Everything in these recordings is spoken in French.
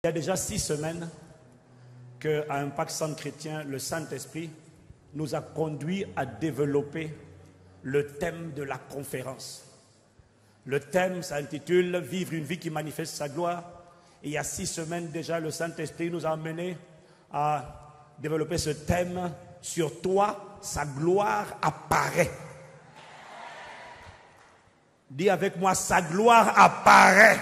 Il y a déjà 6 semaines qu'à Impact Centre Chrétien, le Saint-Esprit nous a conduits à développer le thème de la conférence. Le thème s'intitule « Vivre une vie qui manifeste sa gloire ». Et il y a 6 semaines déjà, le Saint-Esprit nous a amenés à développer ce thème « Sur toi, sa gloire apparaît ». Dis avec moi, sa gloire apparaît.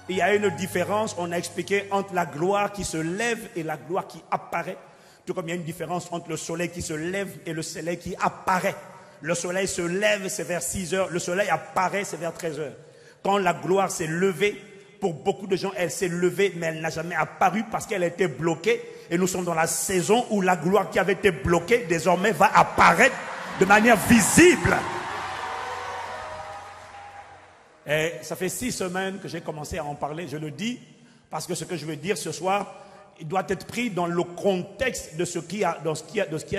Il y a une différence, on a expliqué, entre la gloire qui se lève et la gloire qui apparaît. Tout comme il y a une différence entre le soleil qui se lève et le soleil qui apparaît. Le soleil se lève, c'est vers 6 heures. Le soleil apparaît, c'est vers 13 heures. Quand la gloire s'est levée, pour beaucoup de gens, elle s'est levée, mais elle n'a jamais apparu parce qu'elle a été bloquée. Et nous sommes dans la saison où la gloire qui avait été bloquée, désormais, va apparaître de manière visible. Et ça fait 6 semaines que j'ai commencé à en parler. Je le dis parce que ce que je veux dire ce soir, il doit être pris dans le contexte de ce qui a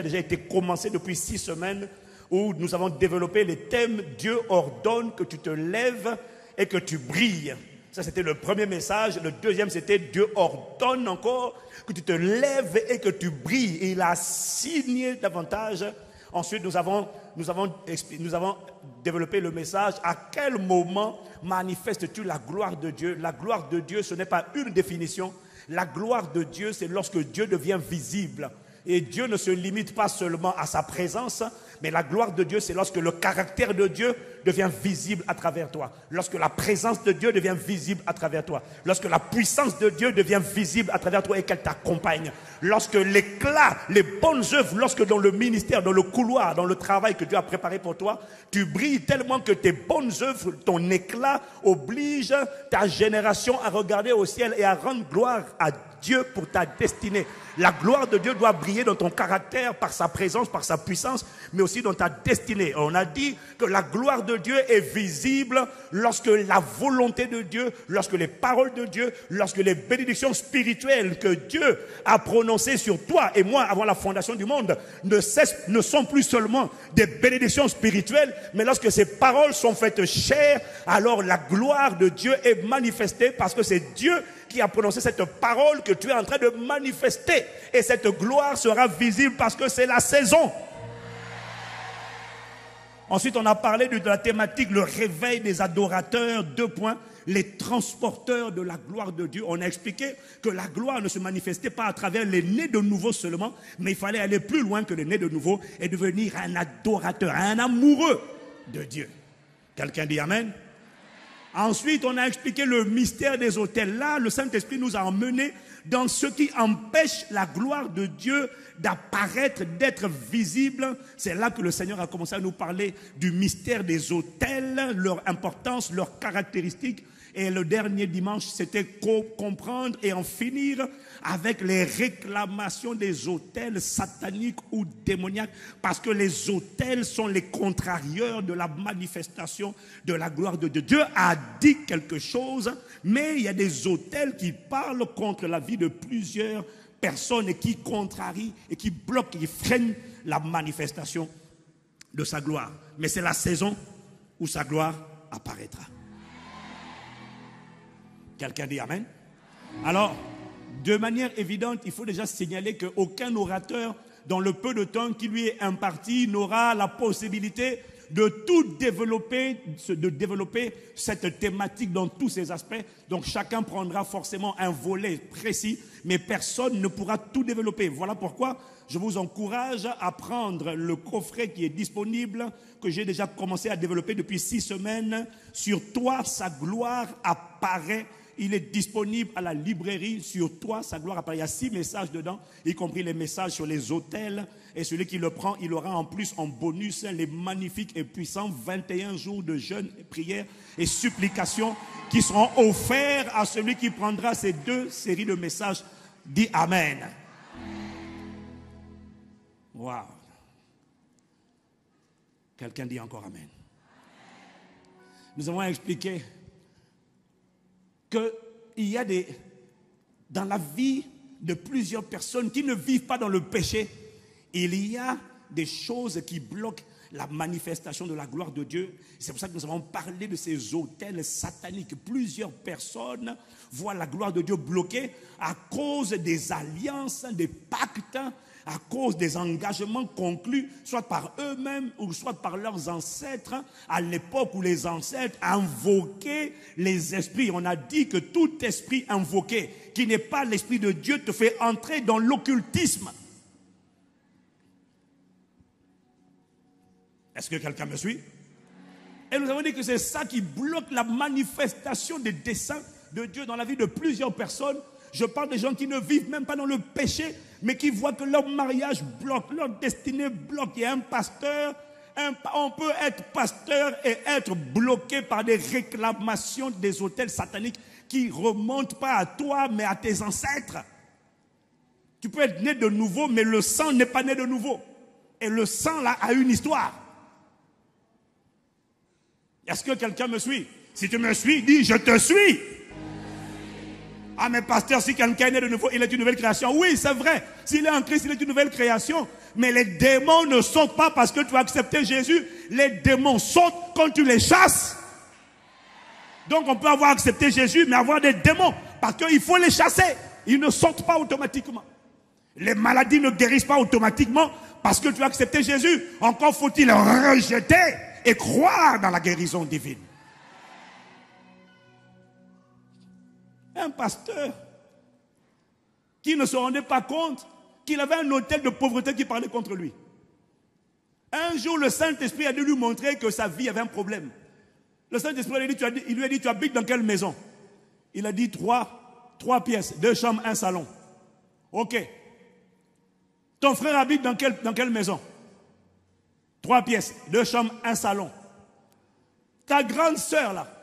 déjà été commencé depuis 6 semaines, où nous avons développé les thèmes « Dieu ordonne que tu te lèves et que tu brilles ». Ça, c'était le premier message. Le deuxième, c'était « Dieu ordonne encore que tu te lèves et que tu brilles ». Et il a signé davantage. Ensuite, nous avons développé le message « À quel moment manifestes-tu la gloire de Dieu ?» La gloire de Dieu, ce n'est pas une définition. La gloire de Dieu, c'est lorsque Dieu devient visible. Et Dieu ne se limite pas seulement à sa présence, mais la gloire de Dieu, c'est lorsque le caractère de Dieu devient visible à travers toi. Lorsque la présence de Dieu devient visible à travers toi. Lorsque la puissance de Dieu devient visible à travers toi et qu'elle t'accompagne. Lorsque l'éclat, les bonnes œuvres, lorsque dans le ministère, dans le couloir, dans le travail que Dieu a préparé pour toi, tu brilles tellement que tes bonnes œuvres, ton éclat oblige ta génération à regarder au ciel et à rendre gloire à Dieu pour ta destinée. La gloire de Dieu doit briller dans ton caractère par sa présence, par sa puissance, mais aussi dans ta destinée. On a dit que la gloire de Dieu est visible lorsque la volonté de Dieu, lorsque les paroles de Dieu, lorsque les bénédictions spirituelles que Dieu a prononcées sur toi et moi avant la fondation du monde ne sont plus seulement des bénédictions spirituelles, mais lorsque ces paroles sont faites chair, alors la gloire de Dieu est manifestée parce que c'est Dieu qui a prononcé cette parole que tu es en train de manifester. Et cette gloire sera visible parce que c'est la saison. Ensuite, on a parlé de la thématique, le réveil des adorateurs, 2 points, les transporteurs de la gloire de Dieu. On a expliqué que la gloire ne se manifestait pas à travers les nés de nouveau seulement, mais il fallait aller plus loin que les nés de nouveau et devenir un adorateur, un amoureux de Dieu. Quelqu'un dit Amen? Ensuite, on a expliqué le mystère des autels. Là, le Saint-Esprit nous a emmenés dans ce qui empêche la gloire de Dieu d'apparaître, d'être visible. C'est là que le Seigneur a commencé à nous parler du mystère des autels, leur importance, leurs caractéristiques. Et le dernier dimanche, c'était comprendre et en finir avec les réclamations des autels sataniques ou démoniaques. Parce que les autels sont les contrarieurs de la manifestation de la gloire de Dieu. Dieu a dit quelque chose, mais il y a des autels qui parlent contre la vie de plusieurs personnes et qui contrarient et qui bloquent, qui freinent la manifestation de sa gloire. Mais c'est la saison où sa gloire apparaîtra. Quelqu'un dit Amen? Alors, de manière évidente, il faut déjà signaler qu'aucun orateur, dans le peu de temps qui lui est imparti, n'aura la possibilité de tout développer, de développer cette thématique dans tous ses aspects. Donc chacun prendra forcément un volet précis, mais personne ne pourra tout développer. Voilà pourquoi je vous encourage à prendre le coffret qui est disponible, que j'ai déjà commencé à développer depuis 6 semaines. Sur toi, sa gloire apparaît. Il est disponible à la librairie. Sur toi, sa gloire apparaît. Il y a 6 messages dedans, y compris les messages sur les autels. Et celui qui le prend, il aura en plus en bonus les magnifiques et puissants 21 jours de jeûne, prière et supplication qui seront offerts à celui qui prendra ces 2 séries de messages. Dis Amen. Wow. Quelqu'un dit encore Amen. Nous avons expliqué qu'il y a dans la vie de plusieurs personnes qui ne vivent pas dans le péché, il y a des choses qui bloquent la manifestation de la gloire de Dieu. C'est pour ça que nous avons parlé de ces autels sataniques. Plusieurs personnes voient la gloire de Dieu bloquée à cause des alliances, des pactes, à cause des engagements conclus, soit par eux-mêmes ou soit par leurs ancêtres, à l'époque où les ancêtres invoquaient les esprits. On a dit que tout esprit invoqué, qui n'est pas l'esprit de Dieu, te fait entrer dans l'occultisme. Est-ce que quelqu'un me suit? Et nous avons dit que c'est ça qui bloque la manifestation des desseins de Dieu dans la vie de plusieurs personnes. Je parle des gens qui ne vivent même pas dans le péché, mais qui voient que leur mariage bloque, leur destinée bloque. Il y a un pasteur, on peut être pasteur et être bloqué par des réclamations des autels sataniques qui ne remontent pas à toi, mais à tes ancêtres. Tu peux être né de nouveau, mais le sang n'est pas né de nouveau. Et le sang, là, a une histoire. Est-ce que quelqu'un me suit? Si tu me suis, dis, je te suis. Ah, mais pasteur, si quelqu'un est né de nouveau, il est une nouvelle création. Oui, c'est vrai. S'il est en Christ, il est une nouvelle création. Mais les démons ne sautent pas parce que tu as accepté Jésus. Les démons sautent quand tu les chasses. Donc, on peut avoir accepté Jésus, mais avoir des démons. Parce qu'il faut les chasser. Ils ne sautent pas automatiquement. Les maladies ne guérissent pas automatiquement parce que tu as accepté Jésus. Encore faut-il rejeter et croire dans la guérison divine. Un pasteur qui ne se rendait pas compte qu'il avait un hôtel de pauvreté qui parlait contre lui. Un jour, le Saint-Esprit a dû lui montrer que sa vie avait un problème. Le Saint-Esprit lui a dit, tu habites dans quelle maison? Il a dit 3 pièces, 2 chambres, 1 salon. Ok. Ton frère habite dans quelle maison? 3 pièces, 2 chambres, 1 salon. Ta grande sœur là,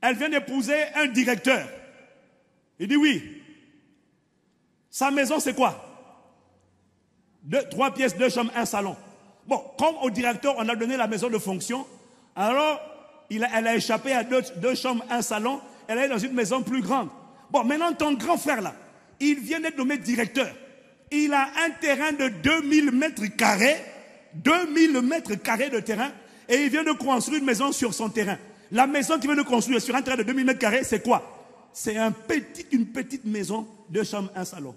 elle vient d'épouser un directeur. Il dit oui. Sa maison c'est quoi? 3 pièces, 2 chambres, 1 salon. Bon, comme au directeur on a donné la maison de fonction, alors elle a échappé à 2 chambres, 1 salon, elle est dans une maison plus grande. Bon, maintenant ton grand frère là, il vient d'être nommé directeur. Il a un terrain de 2000 mètres carrés, 2000 mètres carrés de terrain, et il vient de construire une maison sur son terrain. La maison qu'il vient de construire sur un terrain de 2000 mètres carrés, c'est quoi? C'est une petite maison, 2 chambres, 1 salon.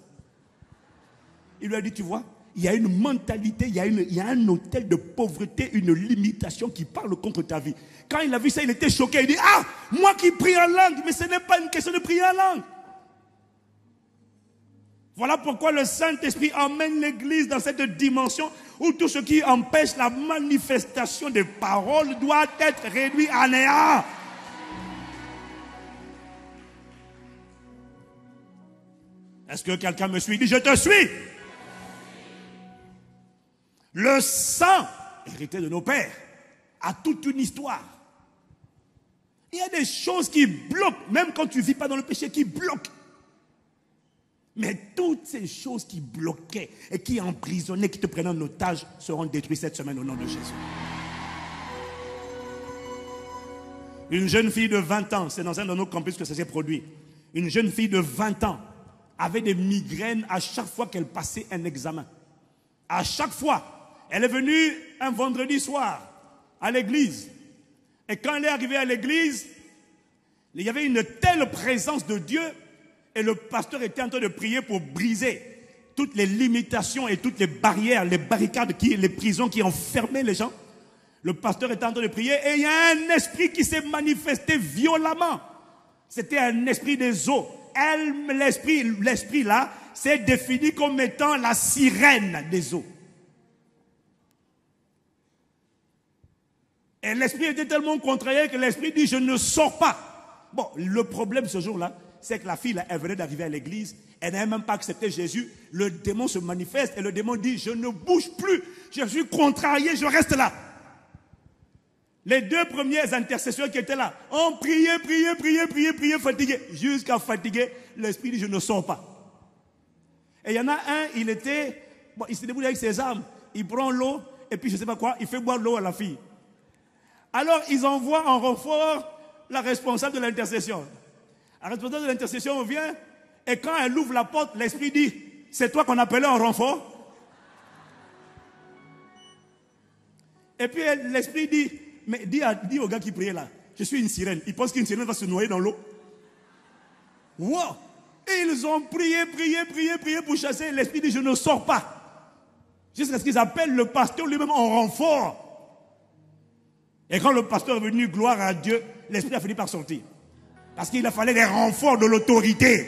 Il lui a dit, tu vois, il y a une mentalité, il y a un hôtel de pauvreté, une limitation qui parle contre ta vie. Quand il a vu ça, il était choqué. Il dit, ah, moi qui prie en langue, mais ce n'est pas une question de prier en langue. Voilà pourquoi le Saint-Esprit emmène l'Église dans cette dimension où tout ce qui empêche la manifestation des paroles doit être réduit à néant. Est-ce que quelqu'un me suit? Dit, je te suis. Le sang hérité de nos pères a toute une histoire. Il y a des choses qui bloquent, même quand tu ne vis pas dans le péché, qui bloquent. Mais toutes ces choses qui bloquaient et qui emprisonnaient, qui te prenaient en otage, seront détruites cette semaine au nom de Jésus. Une jeune fille de 20 ans, c'est dans un de nos campus que ça s'est produit. Une jeune fille de 20 ans avait des migraines à chaque fois qu'elle passait un examen. À chaque fois, elle est venue un vendredi soir à l'église. Et quand elle est arrivée à l'église, il y avait une telle présence de Dieu. Et le pasteur était en train de prier pour briser toutes les limitations et toutes les barrières, les barricades, les prisons qui enfermaient les gens. Le pasteur était en train de prier et il y a un esprit qui s'est manifesté violemment. C'était un esprit des eaux. L'esprit là, s'est défini comme étant la sirène des eaux. Et l'esprit était tellement contrarié que l'esprit dit, je ne sors pas. Bon, le problème ce jour-là, c'est que la fille, là, elle venait d'arriver à l'église, elle n'avait même pas accepté Jésus, le démon se manifeste et le démon dit, je ne bouge plus, je suis contrarié, je reste là. Les 2 premiers intercesseurs qui étaient là ont prié, fatigué, jusqu'à fatiguer, l'esprit dit, je ne sors pas. Et il y en a un, il se débrouille avec ses armes, il prend l'eau, et puis je ne sais pas quoi, il fait boire l'eau à la fille. Alors ils envoient en renfort la responsable de l'intercession. La responsable de l'intercession vient et quand elle ouvre la porte, l'esprit dit, c'est toi qu'on appelait en renfort? Et puis l'esprit dit, mais dis au gars qui priait là, je suis une sirène. Il pense qu'une sirène va se noyer dans l'eau. Wow! Et ils ont prié pour chasser. L'esprit dit, je ne sors pas. Jusqu'à ce qu'ils appellent le pasteur lui-même en renfort. Et quand le pasteur est venu, gloire à Dieu, l'esprit a fini par sortir. Parce qu'il a fallu des renforts de l'autorité.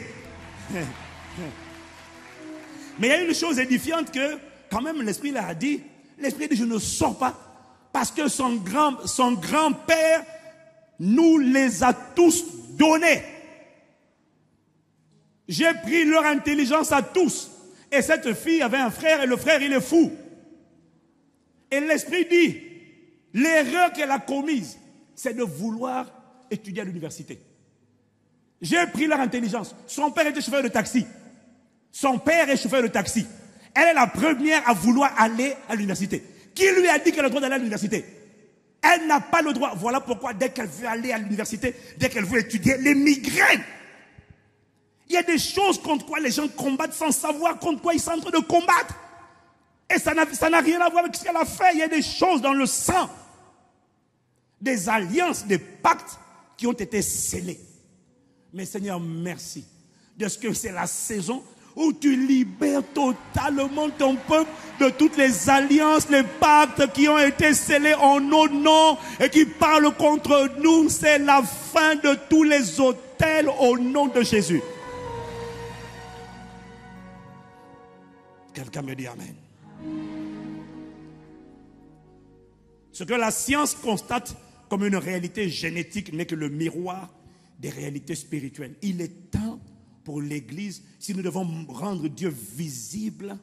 Mais il y a une chose édifiante que, quand même, l'esprit l'a dit. L'esprit dit, je ne sors pas. Parce que son grand-père nous les a tous donnés. J'ai pris leur intelligence à tous. Et cette fille avait un frère et le frère, il est fou. Et l'esprit dit, l'erreur qu'elle a commise, c'est de vouloir étudier à l'université. J'ai pris leur intelligence. Son père était chauffeur de taxi. Son père est chauffeur de taxi. Elle est la première à vouloir aller à l'université. Qui lui a dit qu'elle a le droit d'aller à l'université? Elle n'a pas le droit. Voilà pourquoi dès qu'elle veut aller à l'université, dès qu'elle veut étudier, les migraines. Il y a des choses contre quoi les gens combattent sans savoir contre quoi ils sont en train de combattre. Et ça n'a rien à voir avec ce qu'elle a fait. Il y a des choses dans le sang. Des alliances, des pactes qui ont été scellés. Mais Seigneur, merci. De ce que c'est la saison où tu libères totalement ton peuple de toutes les alliances, les pactes qui ont été scellés en nos noms et qui parlent contre nous. C'est la fin de tous les autels au nom de Jésus. Quelqu'un me dit Amen. Ce que la science constate comme une réalité génétique n'est que le miroir des réalités spirituelles. Il est temps pour l'Église, si nous devons rendre Dieu visible,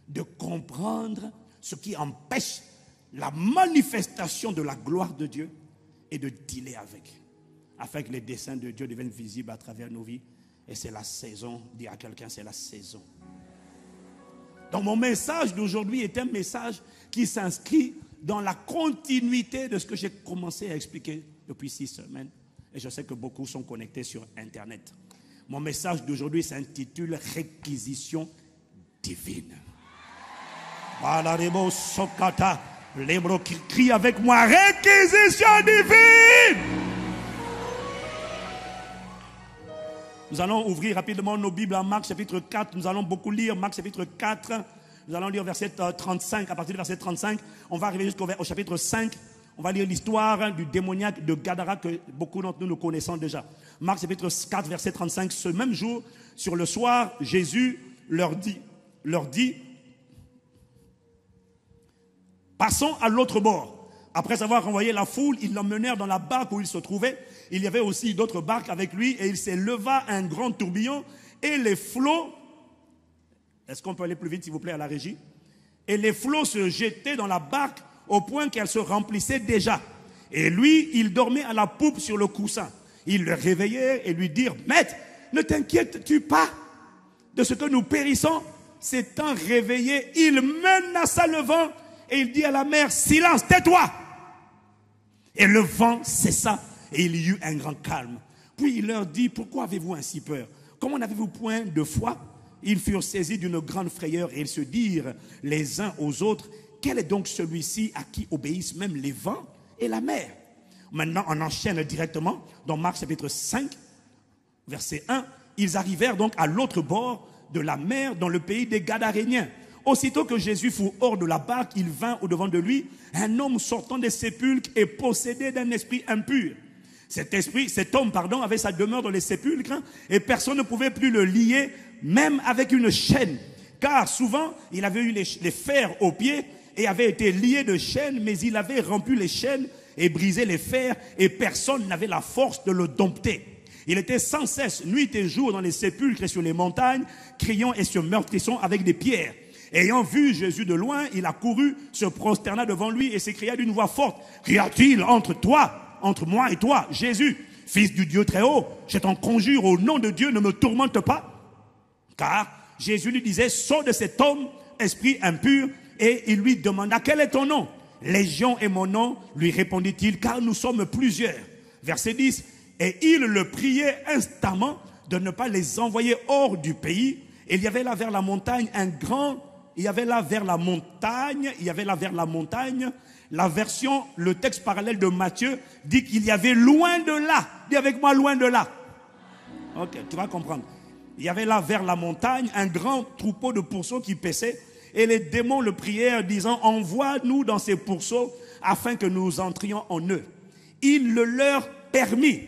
de comprendre ce qui empêche la manifestation de la gloire de Dieu et de dealer avec, afin que les desseins de Dieu deviennent visibles à travers nos vies. Et c'est la saison, dis à quelqu'un, c'est la saison. Donc mon message d'aujourd'hui est un message qui s'inscrit dans la continuité de ce que j'ai commencé à expliquer depuis 6 semaines. Et je sais que beaucoup sont connectés sur Internet. Mon message d'aujourd'hui s'intitule « Réquisition divine ». Les bros qui crient avec moi « Réquisition divine ». Nous allons ouvrir rapidement nos Bibles à Marc chapitre 4. Nous allons beaucoup lire Marc chapitre 4. Nous allons lire verset 35. À partir du verset 35, on va arriver jusqu'au chapitre 5. On va lire l'histoire du démoniaque de Gadara que beaucoup d'entre nous connaissons déjà. Marc chapitre 4, verset 35. Ce même jour, sur le soir, Jésus leur dit, passons à l'autre bord. Après avoir renvoyé la foule, ils l'emmenèrent dans la barque où il se trouvait. Il y avait aussi d'autres barques avec lui et il s'éleva un grand tourbillon et les flots, est-ce qu'on peut aller plus vite s'il vous plaît à la régie? Et les flots se jetaient dans la barque au point qu'elle se remplissait déjà. Et lui, il dormait à la poupe sur le coussin. Ils le réveillaient et lui dirent, Maître, ne t'inquiètes-tu pas de ce que nous périssons? S'étant réveillé, il menaça le vent et il dit à la mer, silence, tais-toi. Et le vent cessa et il y eut un grand calme. Puis il leur dit, pourquoi avez-vous ainsi peur? Comment n'avez-vous point de foi? Ils furent saisis d'une grande frayeur et ils se dirent les uns aux autres, quel est donc celui-ci à qui obéissent même les vents et la mer? Maintenant, on enchaîne directement dans Marc chapitre 5, verset 1. Ils arrivèrent donc à l'autre bord de la mer dans le pays des Gadaréniens. Aussitôt que Jésus fut hors de la barque, il vint au-devant de lui un homme sortant des sépulcres et possédé d'un esprit impur. Cet homme, avait sa demeure dans les sépulcres et personne ne pouvait plus le lier, même avec une chaîne. Car souvent, il avait eu les fers aux pieds et avait été lié de chaînes, mais il avait rompu les chaînes et brisé les fers et personne n'avait la force de le dompter. Il était sans cesse, nuit et jour, dans les sépulcres et sur les montagnes, criant et se meurtrissant avec des pierres. Ayant vu Jésus de loin, il accourut, se prosterna devant lui et s'écria d'une voix forte, « Qu'y a-t-il entre moi et toi, Jésus, fils du Dieu très haut? Je t'en conjure au nom de Dieu, ne me tourmente pas. » Car Jésus lui disait, « Sors de cet homme, esprit impur. » Et il lui demanda, « Quel est ton nom? » « Légion est mon nom, lui répondit-il, car nous sommes plusieurs. » Verset 10. Et il le priait instamment de ne pas les envoyer hors du pays. Et il y avait là vers la montagne La version, le texte parallèle de Matthieu dit qu'il y avait loin de là. Dis avec moi, loin de là. Ok, tu vas comprendre. Il y avait là, vers la montagne, un grand troupeau de pourceaux qui paissaient. Et les démons le prièrent, disant, envoie-nous dans ces pourceaux afin que nous entrions en eux. Il le leur permit.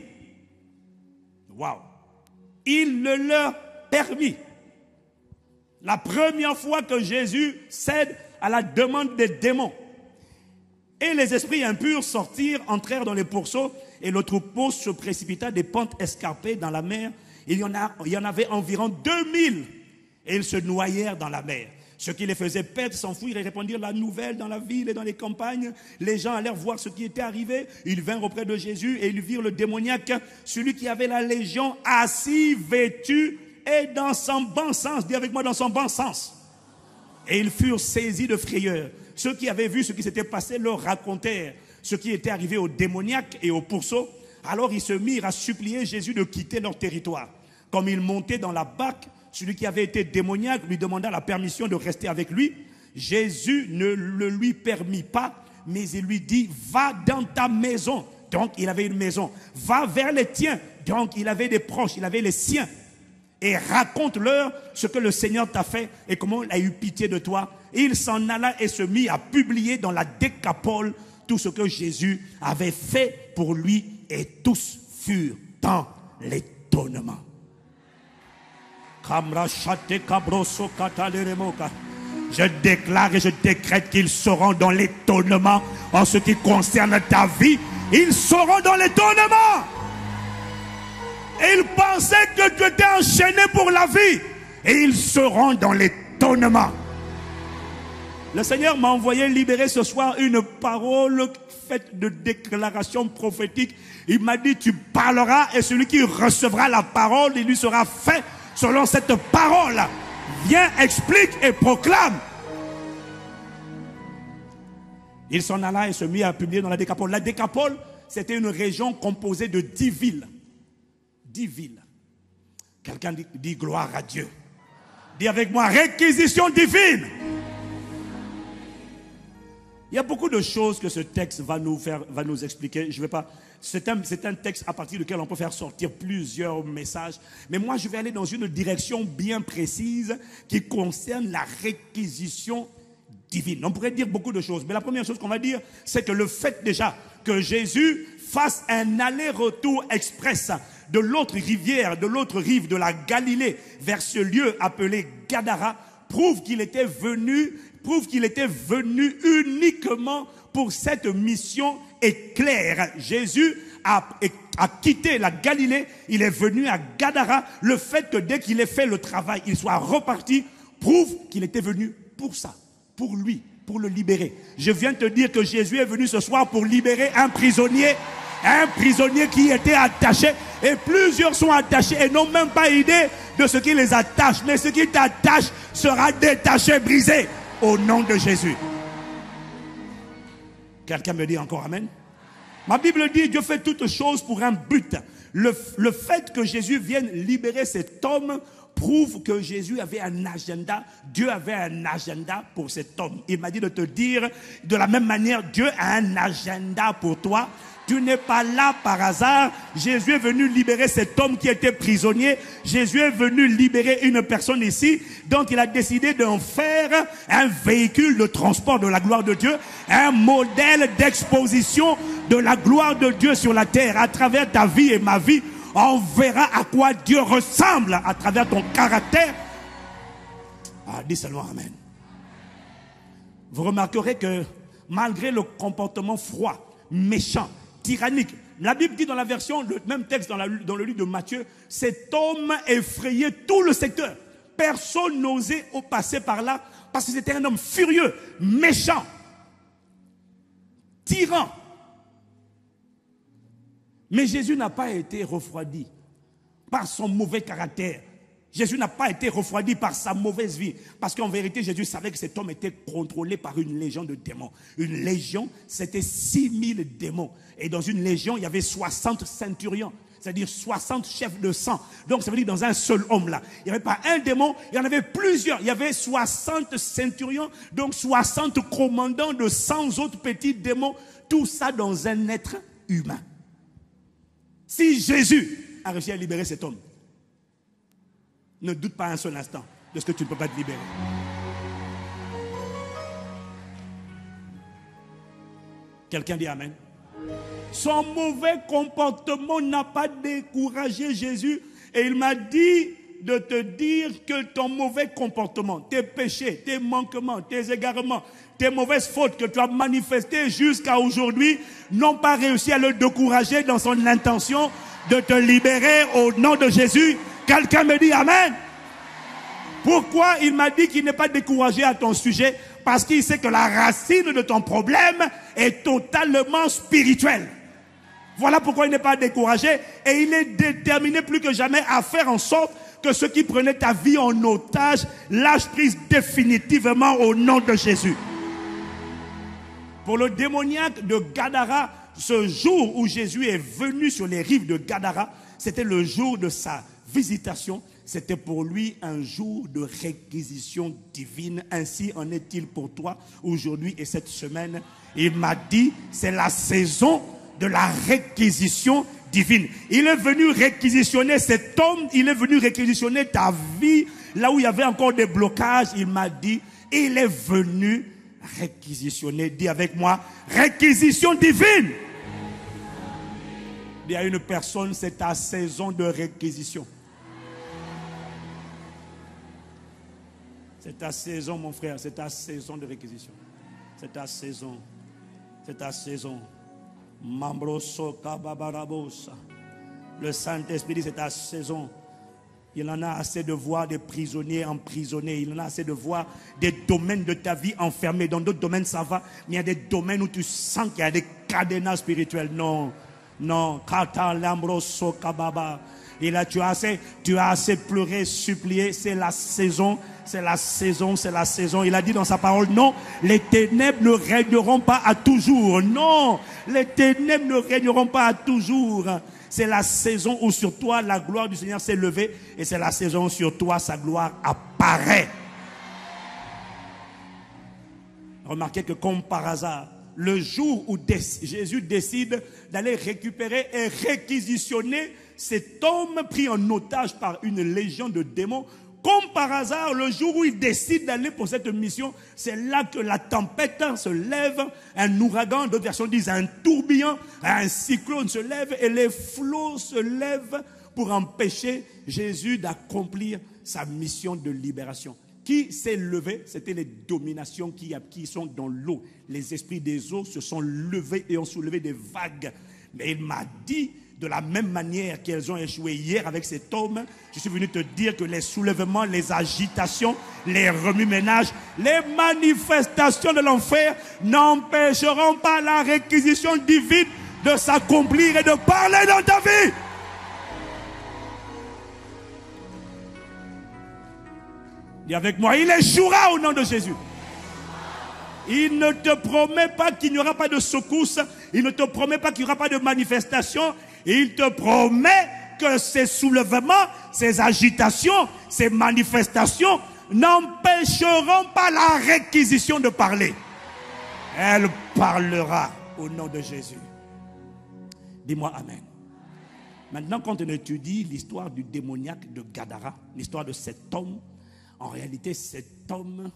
Waouh! Il le leur permit. La première fois que Jésus cède à la demande des démons. Et les esprits impurs sortirent, entrèrent dans les pourceaux, et le troupeau se précipita des pentes escarpées dans la mer. Il y en avait environ 2000, et ils se noyèrent dans la mer. Ce qui les faisait perdre, s'enfuir et répandre la nouvelle dans la ville et dans les campagnes. Les gens allèrent voir ce qui était arrivé. Ils vinrent auprès de Jésus et ils virent le démoniaque, celui qui avait la légion, assis, vêtu et dans son bon sens. Dis avec moi, dans son bon sens. Et ils furent saisis de frayeur. Ceux qui avaient vu ce qui s'était passé leur racontèrent ce qui était arrivé aux démoniaques et aux pourceaux. Alors ils se mirent à supplier Jésus de quitter leur territoire. Comme il montait dans la barque, celui qui avait été démoniaque lui demanda la permission de rester avec lui. Jésus ne le lui permit pas, mais il lui dit, va dans ta maison. Donc il avait une maison. Va vers les tiens. Donc il avait des proches, il avait les siens. Et raconte-leur ce que le Seigneur t'a fait et comment il a eu pitié de toi. Et il s'en alla et se mit à publier dans la Décapole tout ce que Jésus avait fait pour lui, et tous furent dans l'étonnement. Je déclare et je décrète qu'ils seront dans l'étonnement en ce qui concerne ta vie. Ils seront dans l'étonnement. Et ils pensaient que tu étais enchaîné pour la vie. Et ils seront dans l'étonnement. Le Seigneur m'a envoyé libérer ce soir une parole faite de déclaration prophétique. Il m'a dit, tu parleras et celui qui recevra la parole, il lui sera fait selon cette parole. Viens, explique et proclame. Il s'en alla et se mit à publier dans la Décapole. La Décapole, c'était une région composée de 10 villes. 10 villes. Quelqu'un dit gloire à Dieu. Dis avec moi, réquisition divine. Il y a beaucoup de choses que ce texte va nous expliquer. Je vais pas. C'est un texte à partir duquel on peut faire sortir plusieurs messages. Mais moi, je vais aller dans une direction bien précise qui concerne la réquisition divine. On pourrait dire beaucoup de choses. Mais la première chose qu'on va dire, c'est que le fait déjà que Jésus fasse un aller-retour express de l'autre rivière, de l'autre rive de la Galilée vers ce lieu appelé Gadara, prouve qu'il était venu uniquement pour cette mission éclair. Jésus a quitté la Galilée, il est venu à Gadara. Le fait que dès qu'il ait fait le travail, il soit reparti, prouve qu'il était venu pour ça, pour lui, pour le libérer. Je viens te dire que Jésus est venu ce soir pour libérer un prisonnier qui était attaché, et plusieurs sont attachés et n'ont même pas idée de ce qui les attache. Mais ce qui t'attache sera détaché, brisé, au nom de Jésus. Quelqu'un me dit encore amen? Ma Bible dit, Dieu fait toutes choses pour un but. Le fait que Jésus vienne libérer cet homme prouve que Jésus avait un agenda. Dieu avait un agenda pour cet homme. Il m'a dit de te dire, de la même manière, Dieu a un agenda pour toi. Tu n'es pas là par hasard. Jésus est venu libérer cet homme qui était prisonnier. Jésus est venu libérer une personne ici. Donc il a décidé d'en faire un véhicule de transport de la gloire de Dieu. Un modèle d'exposition de la gloire de Dieu sur la terre. À travers ta vie et ma vie, on verra à quoi Dieu ressemble à travers ton caractère. Ah, dis seulement amen. Vous remarquerez que malgré le comportement froid, méchant, tyrannique, la Bible dit dans la version, le même texte dans le livre de Matthieu, cet homme effrayait tout le secteur. Personne n'osait passer par là parce que c'était un homme furieux, méchant, tyran. Mais Jésus n'a pas été refroidi par son mauvais caractère. Jésus n'a pas été refroidi par sa mauvaise vie. Parce qu'en vérité, Jésus savait que cet homme était contrôlé par une légion de démons. Une légion, c'était 6000 démons. Et dans une légion, il y avait 60 centurions. c'est-à-dire 60 chefs de sang. Donc ça veut dire dans un seul homme là. Il n'y avait pas un démon, il y en avait plusieurs. Il y avait 60 centurions, donc 60 commandants de 100 autres petits démons. Tout ça dans un être humain. Si Jésus a réussi à libérer cet homme, ne doute pas un seul instant de ce que tu ne peux pas te libérer. Quelqu'un dit Amen. Son mauvais comportement n'a pas découragé Jésus. Et il m'a dit de te dire que ton mauvais comportement, tes péchés, tes manquements, tes égarements, tes mauvaises fautes que tu as manifestées jusqu'à aujourd'hui n'ont pas réussi à le décourager dans son intention de te libérer au nom de Jésus. Quelqu'un me dit Amen. Pourquoi il m'a dit qu'il n'est pas découragé à ton sujet? Parce qu'il sait que la racine de ton problème est totalement spirituelle. Voilà pourquoi il n'est pas découragé et il est déterminé plus que jamais à faire en sorte que ceux qui prenaient ta vie en otage lâchent prise définitivement au nom de Jésus. Pour le démoniaque de Gadara, ce jour où Jésus est venu sur les rives de Gadara, c'était le jour de sa visitation. C'était pour lui un jour de réquisition divine. Ainsi en est-il pour toi aujourd'hui et cette semaine. Il m'a dit, c'est la saison de la réquisition divine. Il est venu réquisitionner cet homme, il est venu réquisitionner ta vie, là où il y avait encore des blocages. Il m'a dit, il est venu réquisitionner. Dis avec moi, réquisition divine. Il y a une personne, c'est ta saison de réquisition. C'est ta saison, mon frère, c'est ta saison de réquisition. C'est ta saison. C'est ta saison. Mambroso kababarabosa. Le Saint-Esprit, c'est ta saison. Il en a assez de voir des prisonniers emprisonnés. Il en a assez de voir des domaines de ta vie enfermés. Dans d'autres domaines, ça va. Mais il y a des domaines où tu sens qu'il y a des cadenas spirituels. Non. Non. Kata lambroso kababa. Et là, tu as assez pleuré, supplié. C'est la saison. C'est la saison, c'est la saison. Il a dit dans sa parole, non, les ténèbres ne régneront pas à toujours. Non, les ténèbres ne régneront pas à toujours. C'est la saison où sur toi, la gloire du Seigneur s'est levée. Et c'est la saison où sur toi, sa gloire apparaît. Remarquez que comme par hasard, le jour où Jésus décide d'aller récupérer et réquisitionner cet homme pris en otage par une légion de démons, comme par hasard, le jour où il décide d'aller pour cette mission, c'est là que la tempête se lève, un ouragan, d'autres versions disent un tourbillon, un cyclone se lève et les flots se lèvent pour empêcher Jésus d'accomplir sa mission de libération. Qui s'est levé? C'était les dominations qui sont dans l'eau. Les esprits des eaux se sont levés et ont soulevé des vagues. Mais il m'a dit, de la même manière qu'elles ont échoué hier avec cet homme, je suis venu te dire que les soulèvements, les agitations, les remue-ménages, les manifestations de l'enfer n'empêcheront pas la réquisition divine de s'accomplir et de parler dans ta vie. Dis avec moi, il échouera au nom de Jésus. Il ne te promet pas qu'il n'y aura pas de secousse. Il ne te promet pas qu'il n'y aura pas de manifestation. Il te promet que ces soulèvements, ces agitations, ces manifestations n'empêcheront pas la réquisition de parler. Elle parlera au nom de Jésus. Dis-moi Amen. Maintenant, quand on étudie l'histoire du démoniaque de Gadara, l'histoire de cet homme, en réalité, cet homme,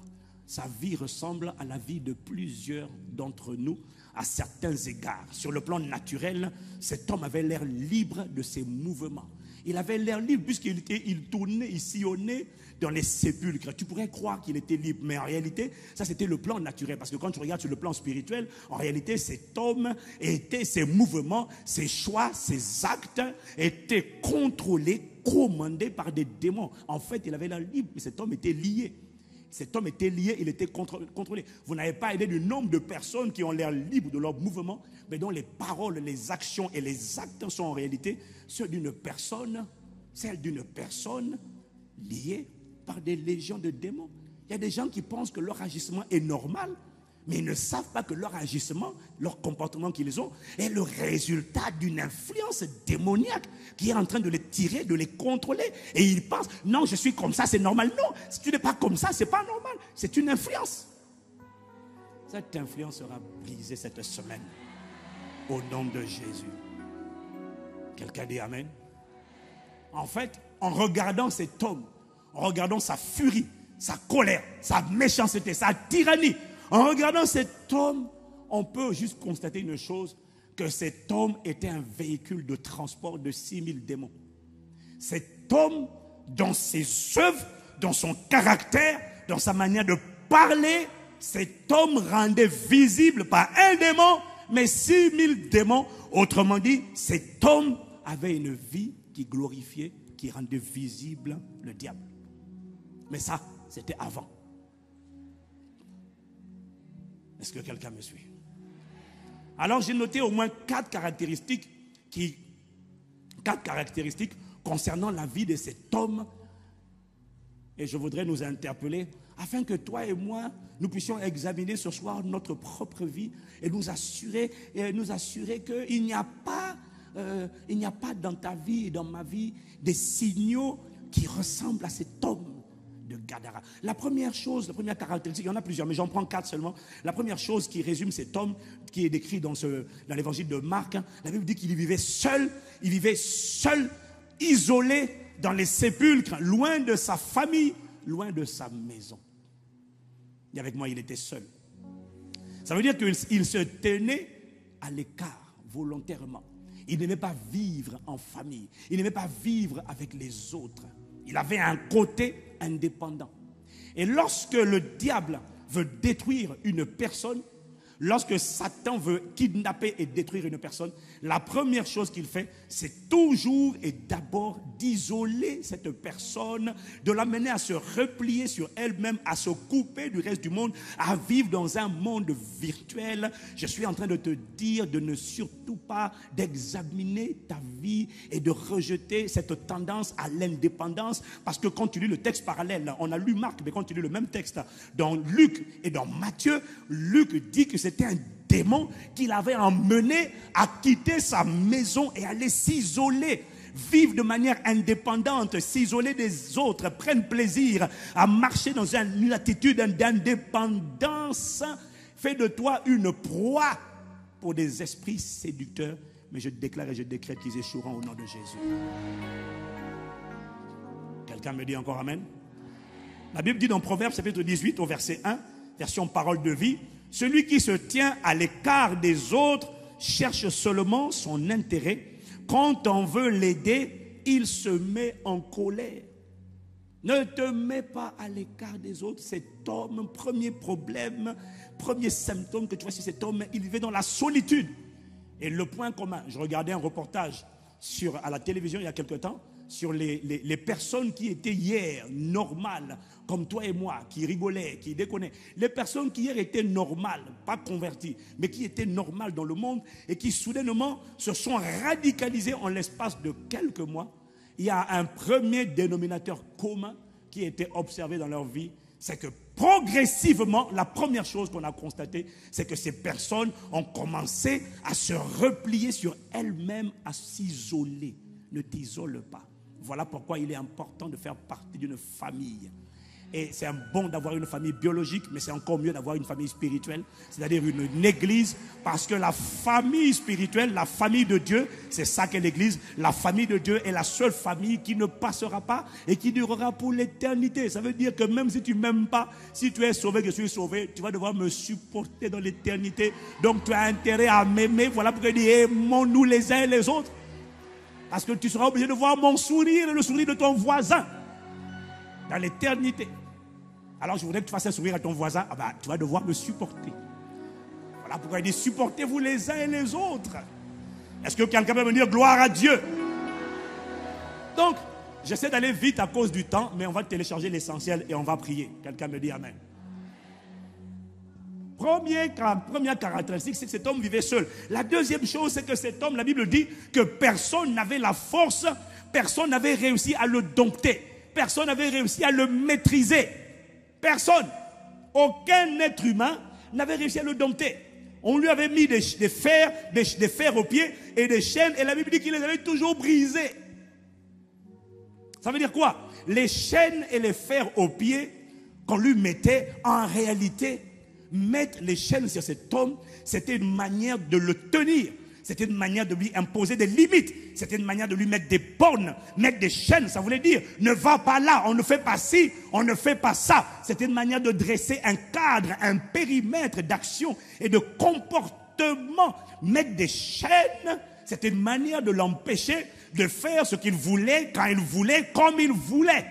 sa vie ressemble à la vie de plusieurs d'entre nous à certains égards. Sur le plan naturel, cet homme avait l'air libre de ses mouvements. Il avait l'air libre puisqu'il tournait, il sillonnait dans les sépulcres. Tu pourrais croire qu'il était libre, mais en réalité, ça c'était le plan naturel. Parce que quand tu regardes sur le plan spirituel, en réalité, cet homme ses mouvements, ses choix, ses actes étaient contrôlés, commandés par des démons. En fait, il avait l'air libre, mais cet homme était lié. Cet homme était lié, il était contrôlé. Vous n'avez pas idée du nombre de personnes qui ont l'air libres de leurs mouvements, mais dont les paroles, les actions et les actes sont en réalité ceux d'une personne, celle d'une personne liée par des légions de démons. Il y a des gens qui pensent que leur agissement est normal, Mais ils ne savent pas que leur agissement, leur comportement qu'ils ont est le résultat d'une influence démoniaque qui est en train de les tirer, de les contrôler. Et ils pensent, non, je suis comme ça, c'est normal. Non, si tu n'es pas comme ça, c'est pas normal. C'est une influence. Cette influence sera brisée cette semaine. Au nom de Jésus. Quelqu'un dit Amen. En fait, en regardant cet homme, en regardant sa furie, sa colère, sa méchanceté, sa tyrannie, en regardant cet homme, on peut juste constater une chose, que cet homme était un véhicule de transport de 6000 démons. Cet homme, dans ses œuvres, dans son caractère, dans sa manière de parler, cet homme rendait visible pas un démon, mais 6000 démons. Autrement dit, cet homme avait une vie qui glorifiait, qui rendait visible le diable. Mais ça, c'était avant. Est-ce que quelqu'un me suit? Alors j'ai noté au moins 4 caractéristiques concernant la vie de cet homme. Et je voudrais nous interpeller afin que toi et moi, nous puissions examiner ce soir notre propre vie et nous assurer qu'il n'y a pas dans ta vie et dans ma vie des signaux qui ressemblent à cet homme de Gadara. La première caractéristique, il y en a plusieurs, mais j'en prends 4 seulement. La première chose qui résume cet homme, qui est décrit dans l'évangile de Marc, la Bible dit qu'il vivait seul, isolé dans les sépulcres, loin de sa famille, loin de sa maison. Et avec moi, il était seul. Ça veut dire qu'il se tenait à l'écart volontairement. Il n'aimait pas vivre en famille. Il n'aimait pas vivre avec les autres. Il avait un côté indépendant. Et lorsque le diable veut détruire une personne, lorsque Satan veut kidnapper et détruire une personne, la première chose qu'il fait, c'est toujours et d'abord d'isoler cette personne, de l'amener à se replier sur elle-même, à se couper du reste du monde, à vivre dans un monde virtuel. Je suis en train de te dire de ne surtout pas d'examiner ta vie et de rejeter cette tendance à l'indépendance, parce que quand tu lis le texte parallèle, on a lu Marc, mais quand tu lis le même texte dans Luc et dans Matthieu, Luc dit que c'était un démon qui l'avait emmené à quitter sa maison et aller s'isoler, vivre de manière indépendante, s'isoler des autres, prendre plaisir à marcher dans une attitude d'indépendance, fait de toi une proie pour des esprits séducteurs. Mais je déclare et je décrète qu'ils échoueront au nom de Jésus. Quelqu'un me dit encore Amen? La Bible dit dans Proverbes chapitre 18 au verset 1, version parole de vie, celui qui se tient à l'écart des autres cherche seulement son intérêt. Quand on veut l'aider, il se met en colère. Ne te mets pas à l'écart des autres. Cet homme, premier problème, premier symptôme que tu vois chez cet homme, il vivait dans la solitude. Et le point commun, je regardais un reportage à la télévision il y a quelque temps, sur les personnes qui étaient hier normales, comme toi et moi, qui rigolaient, qui déconnaient. Les personnes qui hier étaient normales, pas converties, mais qui étaient normales dans le monde et qui soudainement se sont radicalisées en l'espace de quelques mois. Il y a un premier dénominateur commun qui a été observé dans leur vie, c'est que progressivement, la première chose qu'on a constatée, c'est que ces personnes ont commencé à se replier sur elles-mêmes, à s'isoler. Ne t'isole pas. Voilà pourquoi il est important de faire partie d'une famille. Et c'est bon d'avoir une famille biologique, mais c'est encore mieux d'avoir une famille spirituelle, c'est-à-dire une église, parce que la famille spirituelle, la famille de Dieu, c'est ça qu'est l'église. La famille de Dieu est la seule famille qui ne passera pas et qui durera pour l'éternité. Ça veut dire que même si tu ne m'aimes pas, si tu es sauvé, que je suis sauvé, tu vas devoir me supporter dans l'éternité. Donc tu as intérêt à m'aimer. Voilà pourquoi il dit aimons-nous les uns et les autres. Parce que tu seras obligé de voir mon sourire et le sourire de ton voisin dans l'éternité. Alors je voudrais que tu fasses un sourire à ton voisin. Ah ben, tu vas devoir me supporter. Voilà pourquoi il dit supportez-vous les uns et les autres. Est-ce que quelqu'un peut me dire gloire à Dieu? Donc, j'essaie d'aller vite à cause du temps, mais on va télécharger l'essentiel et on va prier. Quelqu'un me dit amen. Première caractéristique, c'est que cet homme vivait seul. La deuxième chose, c'est que cet homme, la Bible dit que personne n'avait la force, personne n'avait réussi à le dompter, personne n'avait réussi à le maîtriser. Personne, aucun être humain n'avait réussi à le dompter. On lui avait mis des fers aux pieds et des chaînes, et la Bible dit qu'il les avait toujours brisés. Ça veut dire quoi? Les chaînes et les fers aux pieds qu'on lui mettait, en réalité, mettre les chaînes sur cet homme, c'était une manière de le tenir. C'était une manière de lui imposer des limites. C'était une manière de lui mettre des bornes, mettre des chaînes. Ça voulait dire, ne va pas là, on ne fait pas ci, on ne fait pas ça. C'était une manière de dresser un cadre, un périmètre d'action et de comportement. Mettre des chaînes, c'était une manière de l'empêcher de faire ce qu'il voulait, quand il voulait, comme il voulait.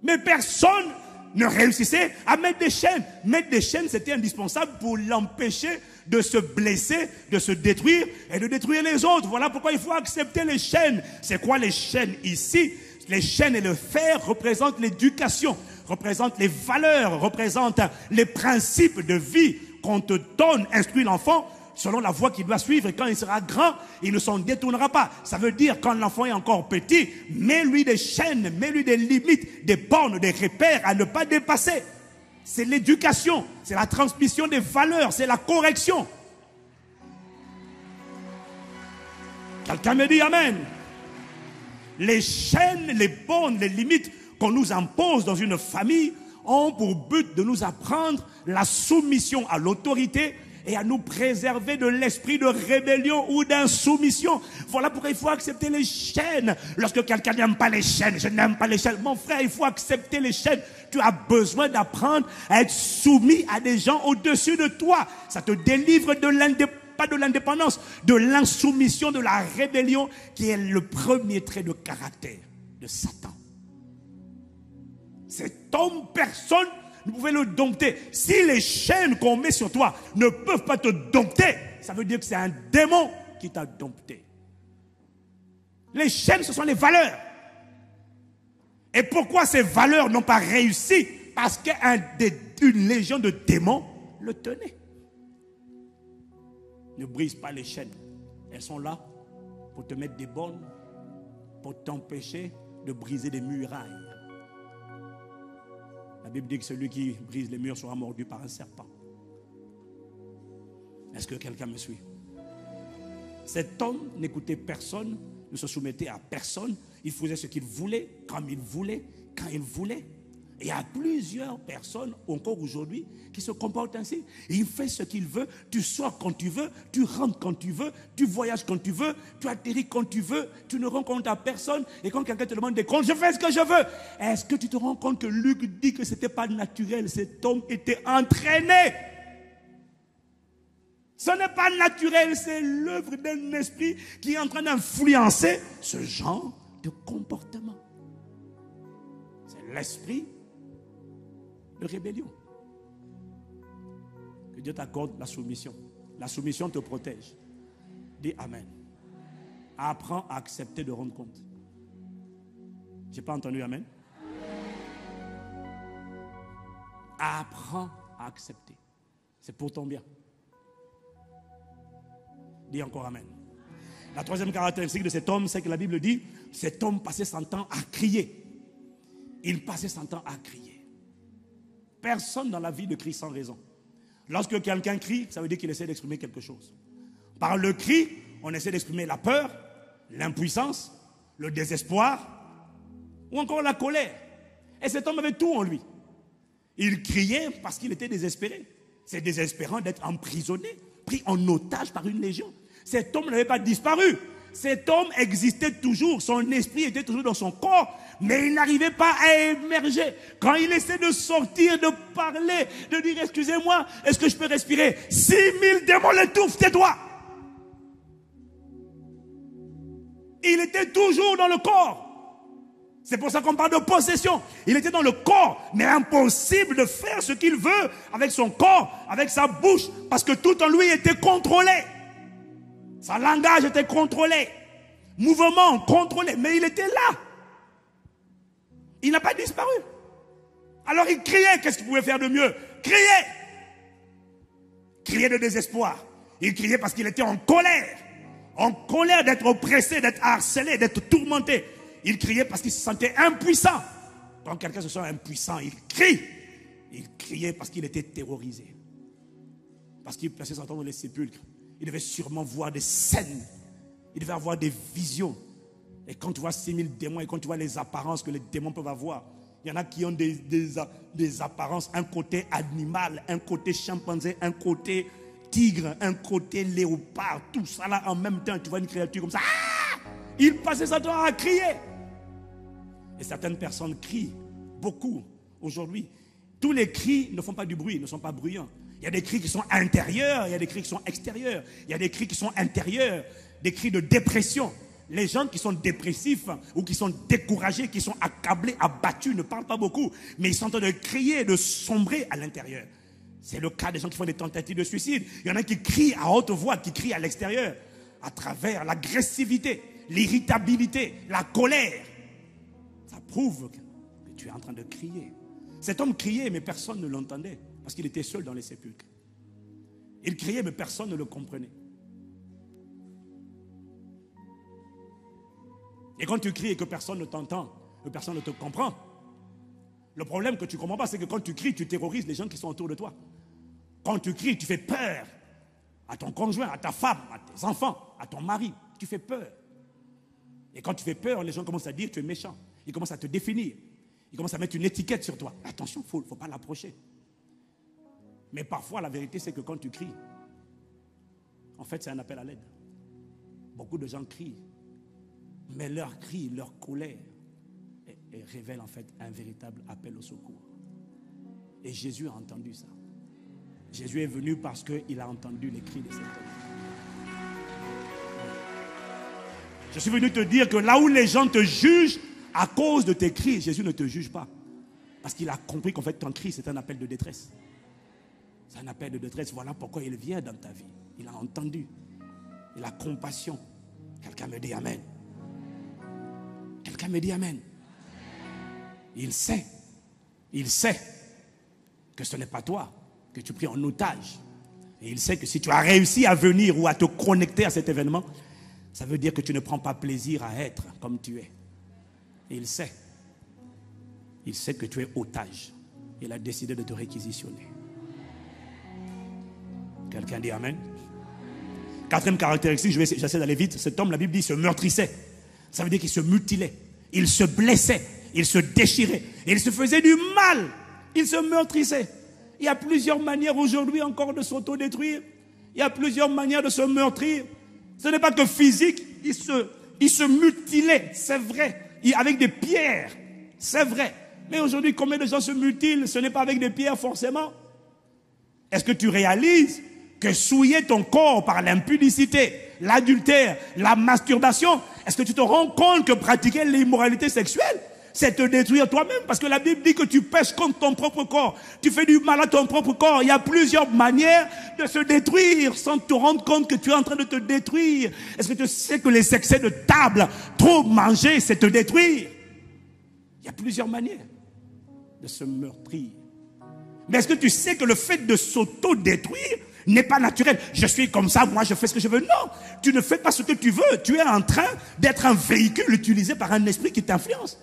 Mais personne ne réussissait à mettre des chaînes. Mettre des chaînes, c'était indispensable pour l'empêcher de se blesser, de se détruire et de détruire les autres. Voilà pourquoi il faut accepter les chaînes. C'est quoi les chaînes ici? Les chaînes et le fer représentent l'éducation, représentent les valeurs, représentent les principes de vie qu'on te donne, instruit l'enfant selon la voie qu'il doit suivre, et quand il sera grand, il ne s'en détournera pas. Ça veut dire, quand l'enfant est encore petit, mets-lui des chaînes, mets-lui des limites, des bornes, des repères à ne pas dépasser. C'est l'éducation, c'est la transmission des valeurs, c'est la correction. Quelqu'un me dit amen. Les chaînes, les bornes, les limites qu'on nous impose dans une famille ont pour but de nous apprendre la soumission à l'autorité et à nous préserver de l'esprit de rébellion ou d'insoumission. Voilà pourquoi il faut accepter les chaînes. Lorsque quelqu'un n'aime pas les chaînes, je n'aime pas les chaînes. Mon frère, il faut accepter les chaînes. Tu as besoin d'apprendre à être soumis à des gens au-dessus de toi. Ça te délivre de pas de l'indépendance, de l'insoumission, de la rébellion, qui est le premier trait de caractère de Satan. Cet homme, personne ne pouvait le dompter. Si les chaînes qu'on met sur toi ne peuvent pas te dompter, ça veut dire que c'est un démon qui t'a dompté. Les chaînes, ce sont les valeurs. Et pourquoi ces valeurs n'ont pas réussi? Parce qu'une légion de démons le tenait. Ne brise pas les chaînes. Elles sont là pour te mettre des bornes, pour t'empêcher de briser des murailles. La Bible dit que celui qui brise les murs sera mordu par un serpent. Est-ce que quelqu'un me suit? Cet homme n'écoutait personne, ne se soumettait à personne. Il faisait ce qu'il voulait, comme il voulait, quand il voulait. Et il y a plusieurs personnes, encore aujourd'hui, qui se comportent ainsi. Il fait ce qu'il veut, tu sors quand tu veux, tu rentres quand tu veux, tu voyages quand tu veux, tu atterris quand tu veux, tu ne rends compte à personne. Et quand quelqu'un te demande des comptes, je fais ce que je veux. Est-ce que tu te rends compte que Luc dit que ce n'était pas naturel, cet homme était entraîné? Ce n'est pas naturel, c'est l'œuvre d'un esprit qui est en train d'influencer ce genre de comportement. C'est l'esprit de rébellion. Que Dieu t'accorde la soumission. La soumission te protège. Dis Amen. Apprends à accepter de rendre compte. Je n'ai pas entendu Amen. Apprends à accepter. C'est pour ton bien. Dis encore Amen. La troisième caractéristique de cet homme, c'est que la Bible dit, cet homme passait son temps à crier. Il passait son temps à crier. Personne dans la vie ne crie sans raison. Lorsque quelqu'un crie, ça veut dire qu'il essaie d'exprimer quelque chose. Par le cri, on essaie d'exprimer la peur, l'impuissance, le désespoir ou encore la colère. Et cet homme avait tout en lui. Il criait parce qu'il était désespéré. C'est désespérant d'être emprisonné, pris en otage par une légion. Cet homme n'avait pas disparu. Cet homme existait toujours, son esprit était toujours dans son corps, mais il n'arrivait pas à émerger. Quand il essaie de sortir, de parler, de dire excusez-moi, est-ce que je peux respirer? 6000 démons l'étouffent, tais-toi. Il était toujours dans le corps. C'est pour ça qu'on parle de possession. Il était dans le corps, mais impossible de faire ce qu'il veut avec son corps, avec sa bouche, parce que tout en lui était contrôlé. Son langage était contrôlé. Mouvement contrôlé. Mais il était là. Il n'a pas disparu. Alors il criait. Qu'est-ce qu'il pouvait faire de mieux? Crier. Crier de désespoir. Il criait parce qu'il était en colère. En colère d'être oppressé, d'être harcelé, d'être tourmenté. Il criait parce qu'il se sentait impuissant. Quand quelqu'un se sent impuissant, il crie. Il criait parce qu'il était terrorisé. Parce qu'il passait son temps dans les sépulcres. Il devait sûrement voir des scènes. Il devait avoir des visions. Et quand tu vois 6000 démons et quand tu vois les apparences que les démons peuvent avoir, il y en a qui ont des apparences, un côté animal, un côté chimpanzé, un côté tigre, un côté léopard, tout ça là en même temps. Tu vois une créature comme ça. Ah! Il passait son temps à crier. Et certaines personnes crient beaucoup aujourd'hui. Tous les cris ne font pas du bruit, ne sont pas bruyants. Il y a des cris qui sont intérieurs, il y a des cris qui sont extérieurs. Il y a des cris qui sont intérieurs, des cris de dépression. Les gens qui sont dépressifs ou qui sont découragés, qui sont accablés, abattus, ne parlent pas beaucoup, mais ils sont en train de crier, de sombrer à l'intérieur. C'est le cas des gens qui font des tentatives de suicide. Il y en a qui crient à haute voix, qui crient à l'extérieur, à travers l'agressivité, l'irritabilité, la colère. Ça prouve que tu es en train de crier. Cet homme criait, mais personne ne l'entendait, parce qu'il était seul dans les sépulcres. Il criait, mais personne ne le comprenait. Et quand tu cries et que personne ne t'entend, que personne ne te comprend, le problème que tu ne comprends pas, c'est que quand tu cries, tu terrorises les gens qui sont autour de toi. Quand tu cries, tu fais peur à ton conjoint, à ta femme, à tes enfants, à ton mari. Tu fais peur. Et quand tu fais peur, les gens commencent à dire que tu es méchant. Ils commencent à te définir. Ils commencent à mettre une étiquette sur toi. Attention, il ne faut pas l'approcher. Mais parfois, la vérité, c'est que quand tu cries, en fait, c'est un appel à l'aide. Beaucoup de gens crient. Mais leur cri, leur colère révèle en fait un véritable appel au secours. Et Jésus a entendu ça. Jésus est venu parce qu'il a entendu les cris de cet homme. Je suis venu te dire que là où les gens te jugent à cause de tes cris, Jésus ne te juge pas. Parce qu'il a compris qu'en fait ton cri c'est un appel de détresse. C'est un appel de détresse. Voilà pourquoi il vient dans ta vie. Il a entendu. Il a compassion. Quelqu'un me dit Amen. Quelqu'un me dit Amen. Il sait que ce n'est pas toi que tu pries en otage. Et il sait que si tu as réussi à venir ou à te connecter à cet événement, ça veut dire que tu ne prends pas plaisir à être comme tu es. Et il sait que tu es otage. Il a décidé de te réquisitionner. Quelqu'un dit Amen. Quatrième caractéristique, j'essaie d'aller vite. Cet homme, la Bible dit, se meurtrissait. Ça veut dire qu'il se mutilait. Il se blessait. Il se déchirait. Il se faisait du mal. Il se meurtrissait. Il y a plusieurs manières aujourd'hui encore de s'autodétruire. Il y a plusieurs manières de se meurtrir. Ce n'est pas que physique. Il se mutilait, c'est vrai. Avec des pierres, c'est vrai. Mais aujourd'hui, combien de gens se mutilent? Ce n'est pas avec des pierres forcément. Est-ce que tu réalises que souiller ton corps par l'impudicité, l'adultère, la masturbation, est-ce que tu te rends compte que pratiquer l'immoralité sexuelle, c'est te détruire toi-même? Parce que la Bible dit que tu pèches contre ton propre corps. Tu fais du mal à ton propre corps. Il y a plusieurs manières de se détruire sans te rendre compte que tu es en train de te détruire. Est-ce que tu sais que les excès de table, trop manger, c'est te détruire? Il y a plusieurs manières de se meurtrir. Mais est-ce que tu sais que le fait de s'auto-détruire n'est pas naturel? Je suis comme ça, moi je fais ce que je veux. Non, tu ne fais pas ce que tu veux. Tu es en train d'être un véhicule utilisé par un esprit qui t'influence.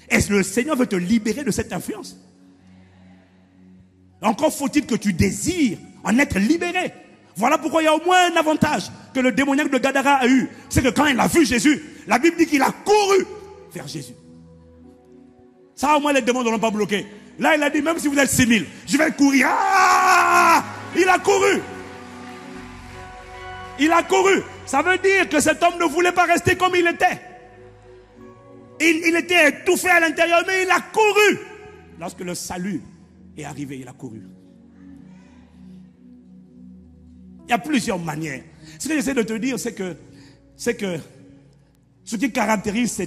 Et le Seigneur veut te libérer de cette influence. Encore faut-il que tu désires en être libéré. Voilà pourquoi il y a au moins un avantage que le démoniaque de Gadara a eu. C'est que quand il a vu Jésus, la Bible dit qu'il a couru vers Jésus. Ça au moins les démons ne l'ont pas bloqué. Là il a dit même si vous êtes 6000, je vais courir. Ah! Il a couru. Il a couru. Ça veut dire que cet homme ne voulait pas rester comme il était. Il était étouffé à l'intérieur, mais il a couru. Lorsque le salut est arrivé, il a couru. Il y a plusieurs manières. Ce que j'essaie de te dire, c'est que ce qui caractérise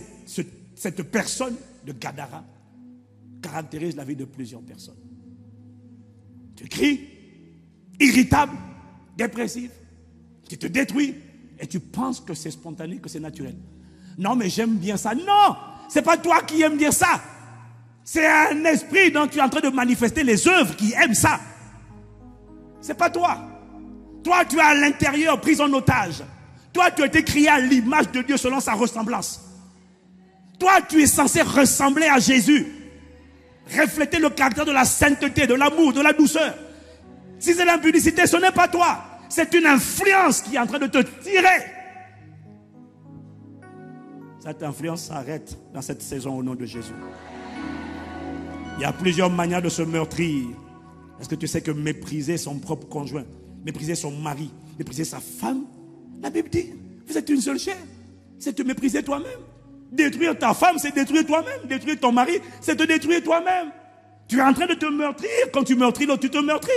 cette personne de Gadara caractérise la vie de plusieurs personnes. Tu cries, irritable, dépressif, tu te détruis et tu penses que c'est spontané, que c'est naturel. Non, mais j'aime bien ça. Non, c'est pas toi qui aimes bien ça. C'est un esprit dont tu es en train de manifester les œuvres qui aiment ça. C'est pas toi. Toi, tu es à l'intérieur, pris en otage. Toi, tu as été créé à l'image de Dieu selon sa ressemblance. Toi, tu es censé ressembler à Jésus. refléter le caractère de la sainteté, de l'amour, de la douceur. Si c'est l'impudicité, ce n'est pas toi. C'est une influence qui est en train de te tirer. Cette influence s'arrête dans cette saison au nom de Jésus. Il y a plusieurs manières de se meurtrir. Est-ce que tu sais que mépriser son propre conjoint, mépriser son mari, mépriser sa femme, la Bible dit, vous êtes une seule chair. C'est te mépriser toi-même. Détruire ta femme, c'est détruire toi-même. Détruire ton mari, c'est te détruire toi-même. Tu es en train de te meurtrir. Quand tu meurtris l'autre, tu te meurtris.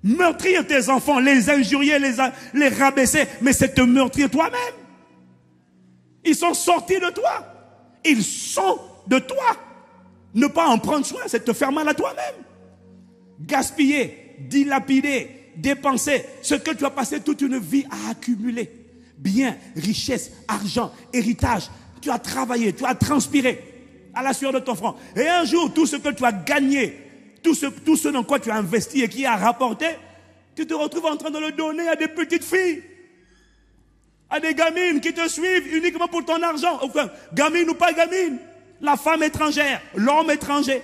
Meurtrir tes enfants, les injurier, les rabaisser, mais c'est te meurtrir toi-même. Ils sont sortis de toi. Ils sont de toi. Ne pas en prendre soin, c'est te faire mal à toi-même. Gaspiller, dilapider, dépenser ce que tu as passé toute une vie à accumuler. Biens, richesse, argent, héritage. Tu as travaillé, tu as transpiré à la sueur de ton front. Et un jour, tout ce que tu as gagné, tout ce dans quoi tu as investi et qui a rapporté, tu te retrouves en train de le donner à des petites filles, à des gamines qui te suivent uniquement pour ton argent. Enfin, gamine ou pas gamine, la femme étrangère, l'homme étranger.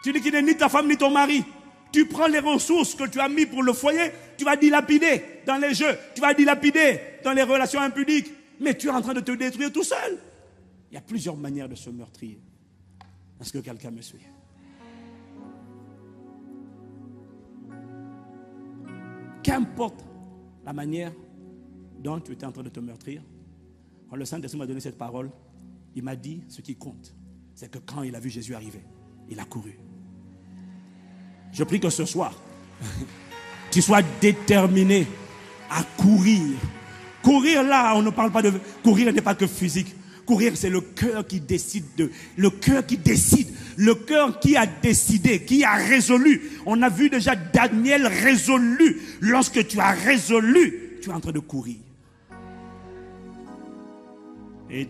Tu dis qu'il n'est ni ta femme ni ton mari. Tu prends les ressources que tu as mis pour le foyer, tu vas dilapider dans les jeux, tu vas dilapider dans les relations impudiques, mais tu es en train de te détruire tout seul. Il y a plusieurs manières de se meurtrir. Est-ce que quelqu'un me suit? Qu'importe la manière dont tu étais en train de te meurtrir, quand le Saint-Esprit m'a donné cette parole, il m'a dit ce qui compte, c'est que quand il a vu Jésus arriver, il a couru. Je prie que ce soir, tu sois déterminé à courir. Courir là, on ne parle pas de... Courir n'est pas que physique. Courir, c'est le cœur qui décide le cœur qui décide. Le cœur qui a décidé, qui a résolu. On a vu déjà Daniel résolu. Lorsque tu as résolu, tu es en train de courir. Et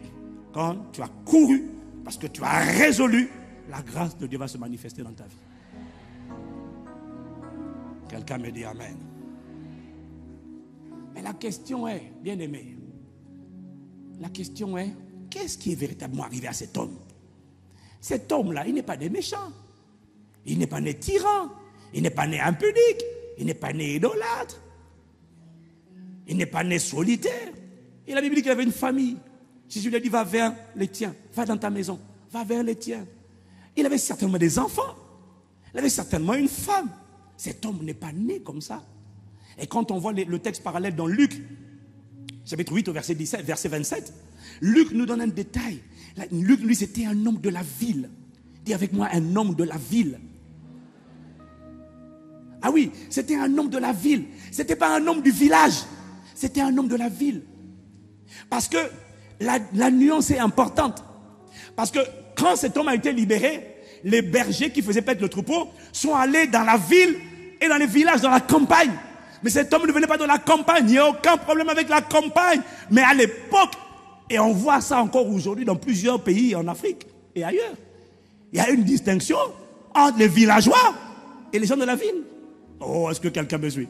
quand tu as couru, parce que tu as résolu, la grâce de Dieu va se manifester dans ta vie. Quelqu'un me dit Amen. Mais la question est, bien aimé, la question est, qu'est-ce qui est véritablement arrivé à cet homme? Cet homme-là, il n'est pas né méchant. Il n'est pas né tyran. Il n'est pas né impudique. Il n'est pas né idolâtre. Il n'est pas né solitaire. Et la Bible dit qu'il avait une famille. Jésus lui a dit, va vers les tiens. Va dans ta maison. Va vers les tiens. Il avait certainement des enfants. Il avait certainement une femme. Cet homme n'est pas né comme ça. Et quand on voit le texte parallèle dans Luc, chapitre 8 au verset 17, verset 27, Luc nous donne un détail. Luc, lui, c'était un homme de la ville. Dis avec moi, un homme de la ville. Ah oui, c'était un homme de la ville. C'était pas un homme du village. C'était un homme de la ville. Parce que la nuance est importante. Parce que quand cet homme a été libéré, les bergers qui faisaient paître le troupeau sont allés dans la ville et dans les villages, dans la campagne. Mais cet homme ne venait pas de la campagne. Il n'y a aucun problème avec la campagne. Mais à l'époque, et on voit ça encore aujourd'hui dans plusieurs pays en Afrique et ailleurs, il y a une distinction entre les villageois et les gens de la ville. Oh, est-ce que quelqu'un me suit?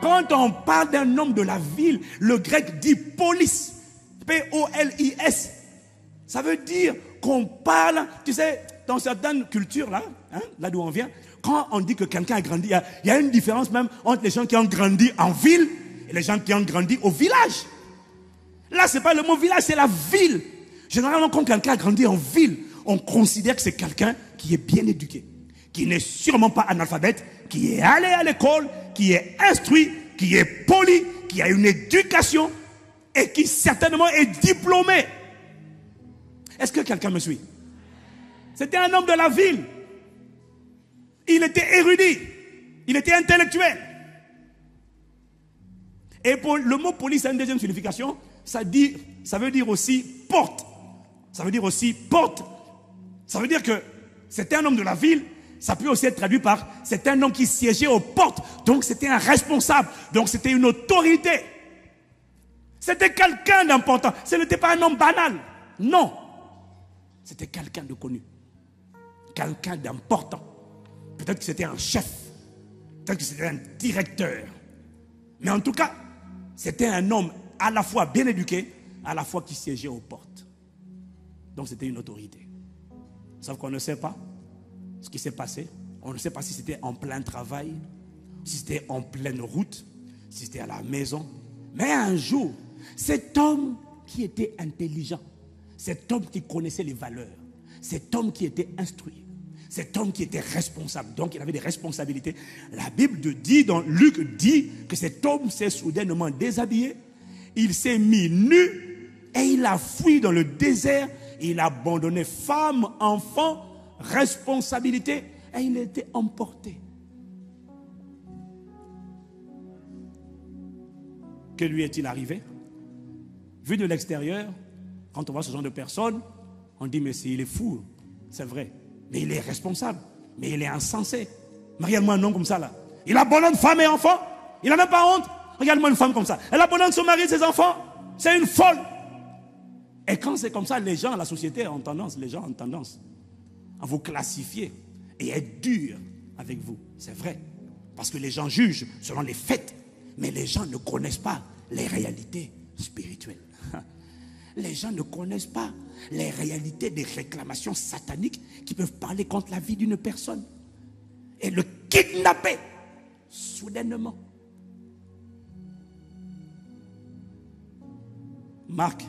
Quand on parle d'un homme de la ville, le grec dit polis, P-O-L-I-S. Ça veut dire qu'on parle, tu sais, dans certaines cultures là, là d'où on vient, quand on dit que quelqu'un a grandi, il y a une différence même entre les gens qui ont grandi en ville et les gens qui ont grandi au village. Là, ce n'est pas le mot village, c'est la ville. Généralement, quand quelqu'un a grandi en ville, on considère que c'est quelqu'un qui est bien éduqué, qui n'est sûrement pas analphabète, qui est allé à l'école, qui est instruit, qui est poli, qui a une éducation et qui certainement est diplômé. Est-ce que quelqu'un me suit? C'était un homme de la ville. Il était érudit. Il était intellectuel. Et pour le mot police, c'est une deuxième signification. Ça veut dire aussi porte. Ça veut dire aussi porte. Ça veut dire que c'était un homme de la ville. Ça peut aussi être traduit par c'était un homme qui siégeait aux portes. Donc c'était un responsable. Donc c'était une autorité. C'était quelqu'un d'important. Ce n'était pas un homme banal. Non. C'était quelqu'un de connu. Quelqu'un d'important. Peut-être que c'était un chef. Peut-être que c'était un directeur. Mais en tout cas, c'était un homme à la fois bien éduqué, à la fois qui siégeait aux portes. Donc c'était une autorité. Sauf qu'on ne sait pas ce qui s'est passé. On ne sait pas si c'était en plein travail, si c'était en pleine route, si c'était à la maison. Mais un jour, cet homme qui était intelligent, cet homme qui connaissait les valeurs, cet homme qui était instruit, cet homme qui était responsable, donc il avait des responsabilités. La Bible dit, dans Luc dit que cet homme s'est soudainement déshabillé, il s'est mis nu et il a fui dans le désert, il a abandonné femme, enfant, responsabilité et il était emporté. Que lui est-il arrivé? Vu de l'extérieur, quand on voit ce genre de personnes, on dit mais il est fou, c'est vrai. Mais il est responsable, mais il est insensé. Mais regarde-moi un homme comme ça là. Il abandonne femme et enfants. Il n'a même pas honte. Regarde-moi une femme comme ça. Elle abandonne son mari et ses enfants. C'est une folle. Et quand c'est comme ça, les gens, la société ont tendance, à vous classifier et être dur avec vous. C'est vrai. Parce que les gens jugent selon les faits. Mais les gens ne connaissent pas les réalités spirituelles. Les gens ne connaissent pas les réalités des réclamations sataniques qui peuvent parler contre la vie d'une personne et le kidnapper soudainement. Marc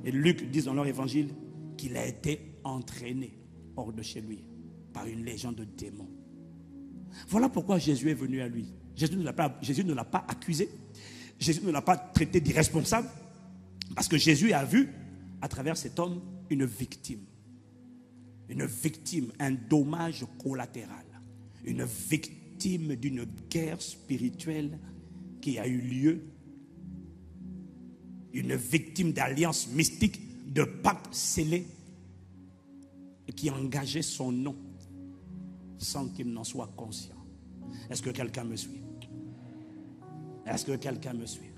et Luc disent dans leur évangile qu'il a été entraîné hors de chez lui par une légion de démons. Voilà pourquoi Jésus est venu à lui. Jésus ne l'a pas accusé. Jésus ne l'a pas traité d'irresponsable. Parce que Jésus a vu à travers cet homme une victime, un dommage collatéral, une victime d'une guerre spirituelle qui a eu lieu, une victime d'alliance mystique, de pacte scellé, et qui engageait son nom sans qu'il n'en soit conscient. Est-ce que quelqu'un me suit? Est-ce que quelqu'un me suit?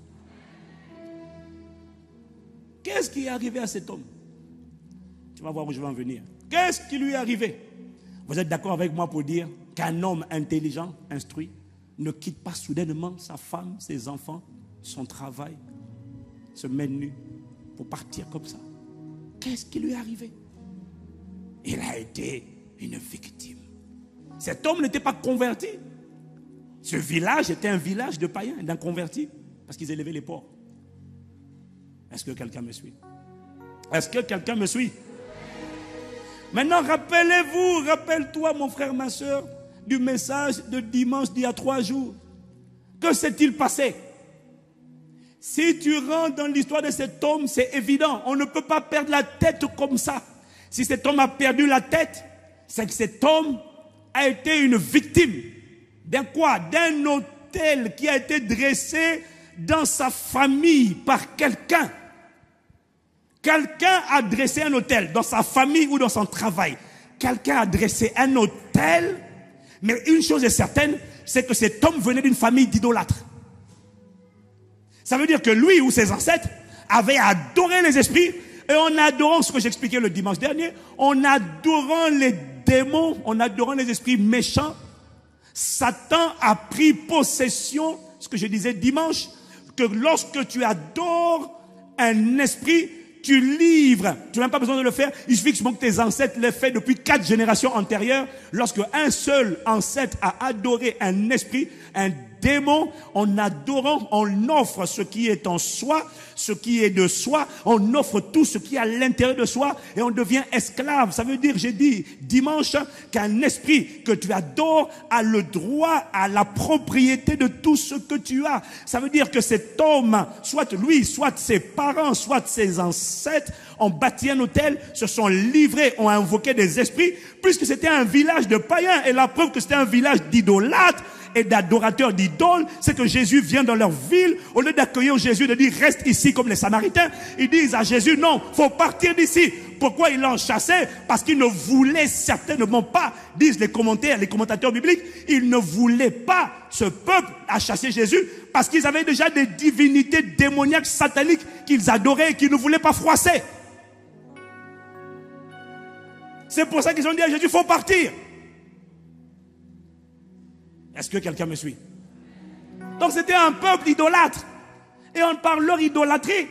Qu'est-ce qui est arrivé à cet homme? Tu vas voir où je vais en venir. Qu'est-ce qui lui est arrivé? Vous êtes d'accord avec moi pour dire qu'un homme intelligent, instruit, ne quitte pas soudainement sa femme, ses enfants, son travail, se met nu pour partir comme ça? Qu'est-ce qui lui est arrivé? Il a été une victime. Cet homme n'était pas converti. Ce village était un village de païens, d'inconvertis, parce qu'ils élevaient les porcs. Est-ce que quelqu'un me suit? Est-ce que quelqu'un me suit? Maintenant, rappelle-toi, mon frère, ma soeur, du message de dimanche d'il y a 3 jours. Que s'est-il passé? Si tu rentres dans l'histoire de cet homme, c'est évident. On ne peut pas perdre la tête comme ça. Si cet homme a perdu la tête, c'est que cet homme a été une victime. D'un quoi? D'un autel qui a été dressé dans sa famille par quelqu'un. Quelqu'un a dressé un autel dans sa famille ou dans son travail. Quelqu'un a dressé un autel, mais une chose est certaine, c'est que cet homme venait d'une famille d'idolâtres. Ça veut dire que lui ou ses ancêtres avaient adoré les esprits, et en adorant ce que j'expliquais le dimanche dernier, en adorant les démons, en adorant les esprits méchants, Satan a pris possession, ce que je disais dimanche, que lorsque tu adores un esprit, tu livres, tu n'as même pas besoin de le faire, il suffit que tes ancêtres l'aient fait depuis 4 générations antérieures. Lorsque un seul ancêtre a adoré un esprit, un démon, en adorant, on offre ce qui est en soi, ce qui est de soi, on offre tout ce qui est à l'intérieur de soi et on devient esclave. Ça veut dire, j'ai dit dimanche, qu'un esprit que tu adores a le droit à la propriété de tout ce que tu as. Ça veut dire que cet homme, soit lui, soit ses parents, soit ses ancêtres, ont bâti un autel, se sont livrés, ont invoqué des esprits, puisque c'était un village de païens. Et la preuve que c'était un village d'idolâtres et d'adorateurs d'idoles, c'est que Jésus vient dans leur ville, au lieu d'accueillir Jésus, de dire reste ici comme les Samaritains, ils disent à Jésus non, faut partir d'ici. Pourquoi ils l'ont chassé? Parce qu'ils ne voulaient certainement pas, disent les commentateurs bibliques, ils ne voulaient pas, ce peuple a chassé Jésus, parce qu'ils avaient déjà des divinités démoniaques sataniques qu'ils adoraient et qu'ils ne voulaient pas froisser. C'est pour ça qu'ils ont dit à Jésus, il faut partir. Est-ce que quelqu'un me suit? Donc c'était un peuple idolâtre. Et par leur idolâtrie,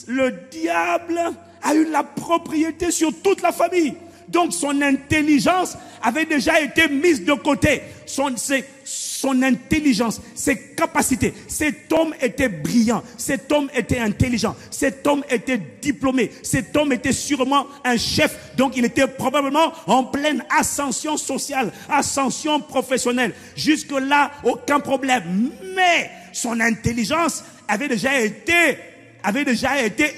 le diable a eu la propriété sur toute la famille. Donc son intelligence avait déjà été mise de côté. Son intelligence, ses capacités. Cet homme était brillant, cet homme était intelligent, cet homme était diplômé, cet homme était sûrement un chef. Donc il était probablement en pleine ascension sociale, ascension professionnelle. Jusque-là, aucun problème. Mais son intelligence avait déjà été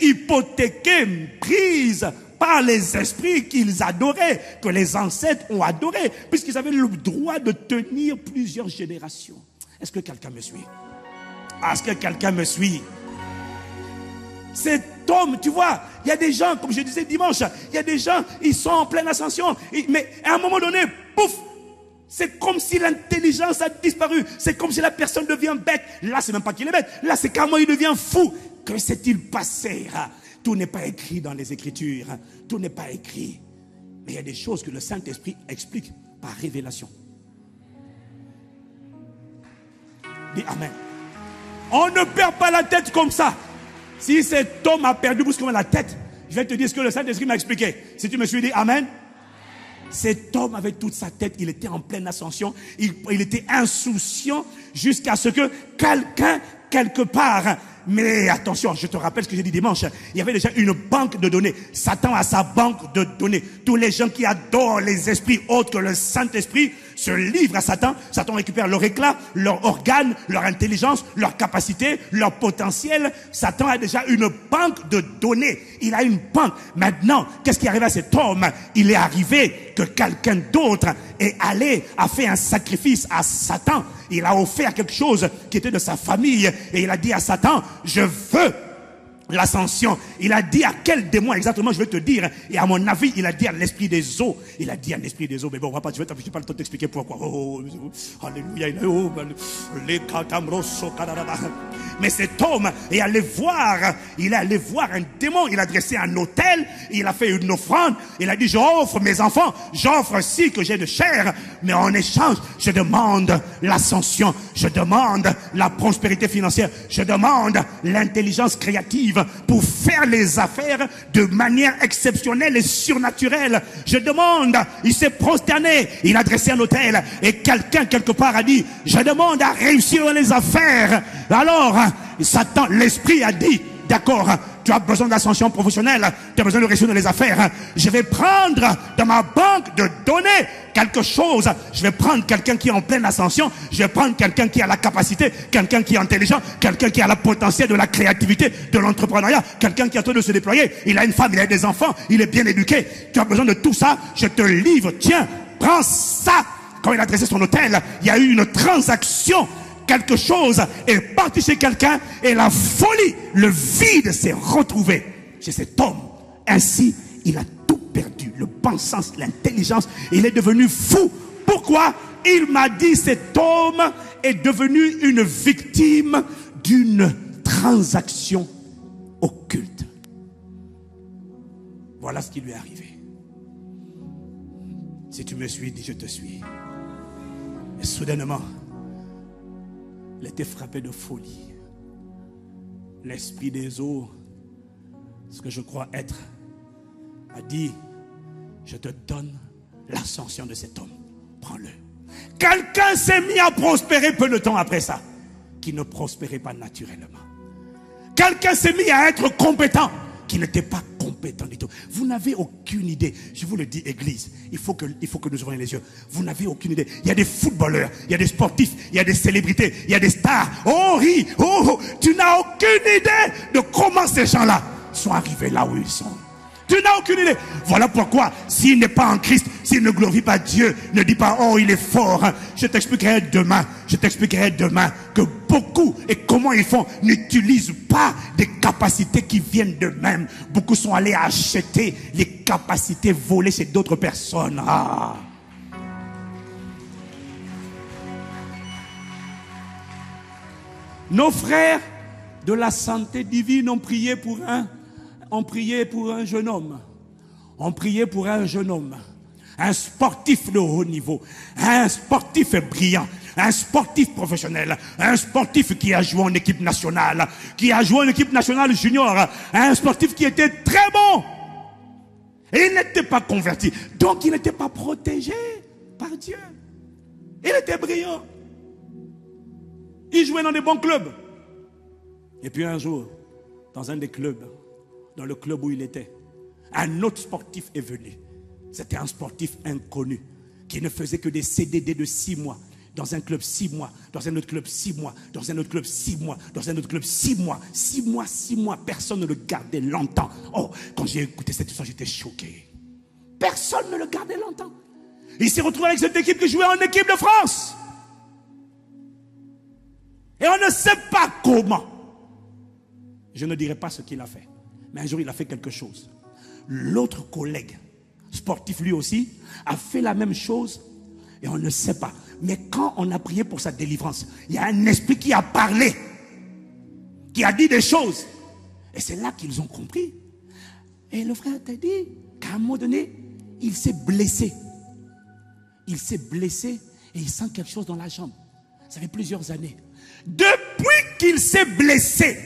hypothéquée, prise par les esprits qu'ils adoraient, que les ancêtres ont adorés, puisqu'ils avaient le droit de tenir plusieurs générations. Est-ce que quelqu'un me suit? Est-ce que quelqu'un me suit? Cet homme, tu vois, il y a des gens, comme je disais dimanche, il y a des gens, ils sont en pleine ascension, mais à un moment donné, pouf, c'est comme si l'intelligence a disparu. C'est comme si la personne devient bête. Là, c'est même pas qu'il est bête. Là, c'est carrément il devient fou. Que s'est-il passé? Tout n'est pas écrit dans les Écritures. Tout n'est pas écrit. Mais il y a des choses que le Saint-Esprit explique par révélation. Dis Amen. On ne perd pas la tête comme ça. Si cet homme a perdu brusquement la tête, je vais te dire ce que le Saint-Esprit m'a expliqué. Si tu me suis dit Amen. Cet homme avait toute sa tête, il était en pleine ascension, il était insouciant jusqu'à ce que quelqu'un, quelque part, mais attention, je te rappelle ce que j'ai dit dimanche, il y avait déjà une banque de données. Satan a sa banque de données. Tous les gens qui adorent les esprits autres que le Saint-Esprit se livrent à Satan. Satan récupère leur éclat, leur organe, leur intelligence, leur capacité, leur potentiel. Satan a déjà une banque de données. Il a une banque. Maintenant, qu'est-ce qui est arrivé à cet homme? Il est arrivé que quelqu'un d'autre est allé, a fait un sacrifice à Satan. Il a offert quelque chose qui était de sa famille. Et il a dit à Satan, je veux l'ascension. Il a dit à quel démon exactement, je vais te dire. Et à mon avis, il a dit à l'esprit des eaux. Il a dit à l'esprit des eaux. Mais bon, on va pas, je vais pas le temps d'expliquer pourquoi. Alléluia. Mais cet homme est allé voir, il est allé voir un démon. Il a dressé un autel. Il a fait une offrande. Il a dit, j'offre mes enfants. J'offre aussi que j'ai de chair. Mais en échange, je demande l'ascension. Je demande la prospérité financière. Je demande l'intelligence créative pour faire les affaires de manière exceptionnelle et surnaturelle. Je demande, il s'est prosterné, il a dressé un autel et quelqu'un quelque part a dit, je demande à réussir dans les affaires. Alors, Satan, l'esprit a dit, d'accord, tu as besoin d'ascension professionnelle, tu as besoin de réussir dans les affaires. Je vais prendre dans ma banque de données quelque chose. Je vais prendre quelqu'un qui est en pleine ascension. Je vais prendre quelqu'un qui a la capacité, quelqu'un qui est intelligent, quelqu'un qui a le potentiel de la créativité, de l'entrepreneuriat, quelqu'un qui est en train de se déployer. Il a une femme, il a des enfants, il est bien éduqué. Tu as besoin de tout ça. Je te livre. Tiens, prends ça. Quand il a dressé son hôtel, il y a eu une transaction. Quelque chose est parti chez quelqu'un et la folie, le vide s'est retrouvé chez cet homme. Ainsi, il a tout perdu, le bon sens, l'intelligence. Il est devenu fou. Pourquoi? Il m'a dit cet homme est devenu une victime d'une transaction occulte. Voilà ce qui lui est arrivé. Si tu me suis, dis je te suis. Et soudainement, il était frappé de folie. L'esprit des eaux, ce que je crois être, a dit, je te donne l'ascension de cet homme. Prends-le. Quelqu'un s'est mis à prospérer peu de temps après ça, qui ne prospérait pas naturellement. Quelqu'un s'est mis à être compétent, qui n'était pas compétent du tout. Vous n'avez aucune idée. Je vous le dis, Église, il faut que nous ouvrons les yeux. Vous n'avez aucune idée. Il y a des footballeurs, il y a des sportifs, il y a des célébrités, il y a des stars. Oh, oui, oh, tu n'as aucune idée de comment ces gens-là sont arrivés là où ils sont. Tu n'as aucune idée. Voilà pourquoi, s'il n'est pas en Christ, s'il ne glorifie pas Dieu, ne dis pas, oh, il est fort. Je t'expliquerai demain que beaucoup, et comment ils font, n'utilisent pas des capacités qui viennent d'eux-mêmes. Beaucoup sont allés acheter les capacités volées chez d'autres personnes. Ah. Nos frères de la santé divine ont prié pour un jeune homme. On priait pour un jeune homme. Un sportif de haut niveau. Un sportif brillant. Un sportif professionnel. Un sportif qui a joué en équipe nationale. Qui a joué en équipe nationale junior. Un sportif qui était très bon. Et il n'était pas converti. Donc il n'était pas protégé par Dieu. Il était brillant. Il jouait dans des bons clubs. Et puis un jour, dans un des clubs, dans le club où il était, un autre sportif est venu. C'était un sportif inconnu qui ne faisait que des CDD de 6 mois. Dans un club 6 mois, dans un autre club 6 mois, dans un autre club 6 mois, dans un autre club 6 mois, 6 mois, 6 mois. Personne ne le gardait longtemps. Oh, quand j'ai écouté cette histoire, j'étais choqué. Personne ne le gardait longtemps. Il s'est retrouvé avec cette équipe qui jouait en équipe de France. Et on ne sait pas comment. Je ne dirai pas ce qu'il a fait. Mais un jour, il a fait quelque chose. L'autre collègue, sportif lui aussi, a fait la même chose. Et on ne sait pas. Mais quand on a prié pour sa délivrance, il y a un esprit qui a parlé, qui a dit des choses. Et c'est là qu'ils ont compris. Et le frère t'a dit qu'à un moment donné, il s'est blessé. Il s'est blessé et il sent quelque chose dans la jambe. Ça fait plusieurs années. Depuis qu'il s'est blessé,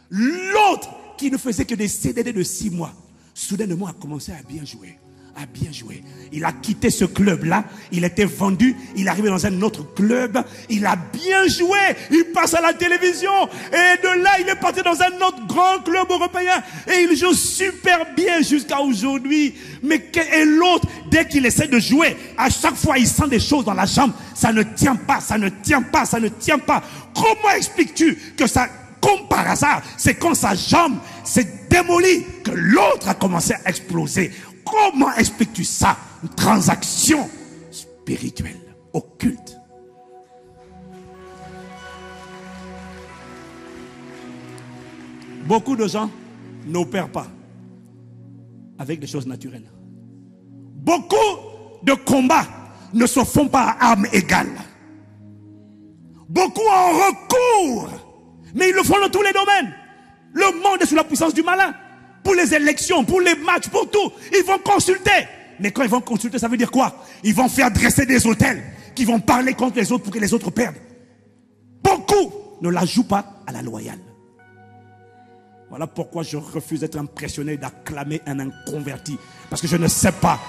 l'autre qui ne faisait que des CDD de 6 mois, soudainement a commencé à bien jouer. A bien joué. Il a quitté ce club-là. Il était vendu. Il est arrivé dans un autre club. Il a bien joué. Il passe à la télévision. Et de là, il est parti dans un autre grand club européen. Et il joue super bien jusqu'à aujourd'hui. Mais et l'autre, dès qu'il essaie de jouer, à chaque fois, il sent des choses dans la jambe. Ça ne tient pas, ça ne tient pas, ça ne tient pas. Comment expliques-tu que ça, comme par hasard, c'est quand sa jambe s'est démolie que l'autre a commencé à exploser? Comment expliques-tu ça? Une transaction spirituelle, occulte. Beaucoup de gens n'opèrent pas avec des choses naturelles. Beaucoup de combats ne se font pas à armes égales. Beaucoup en recours, mais ils le font dans tous les domaines. Le monde est sous la puissance du malin. Pour les élections, pour les matchs, pour tout. Ils vont consulter. Mais quand ils vont consulter, ça veut dire quoi? Ils vont faire dresser des autels qui vont parler contre les autres pour que les autres perdent. Beaucoup ne la jouent pas à la loyale. Voilà pourquoi je refuse d'être impressionné d'acclamer un inconverti. Parce que je ne sais pas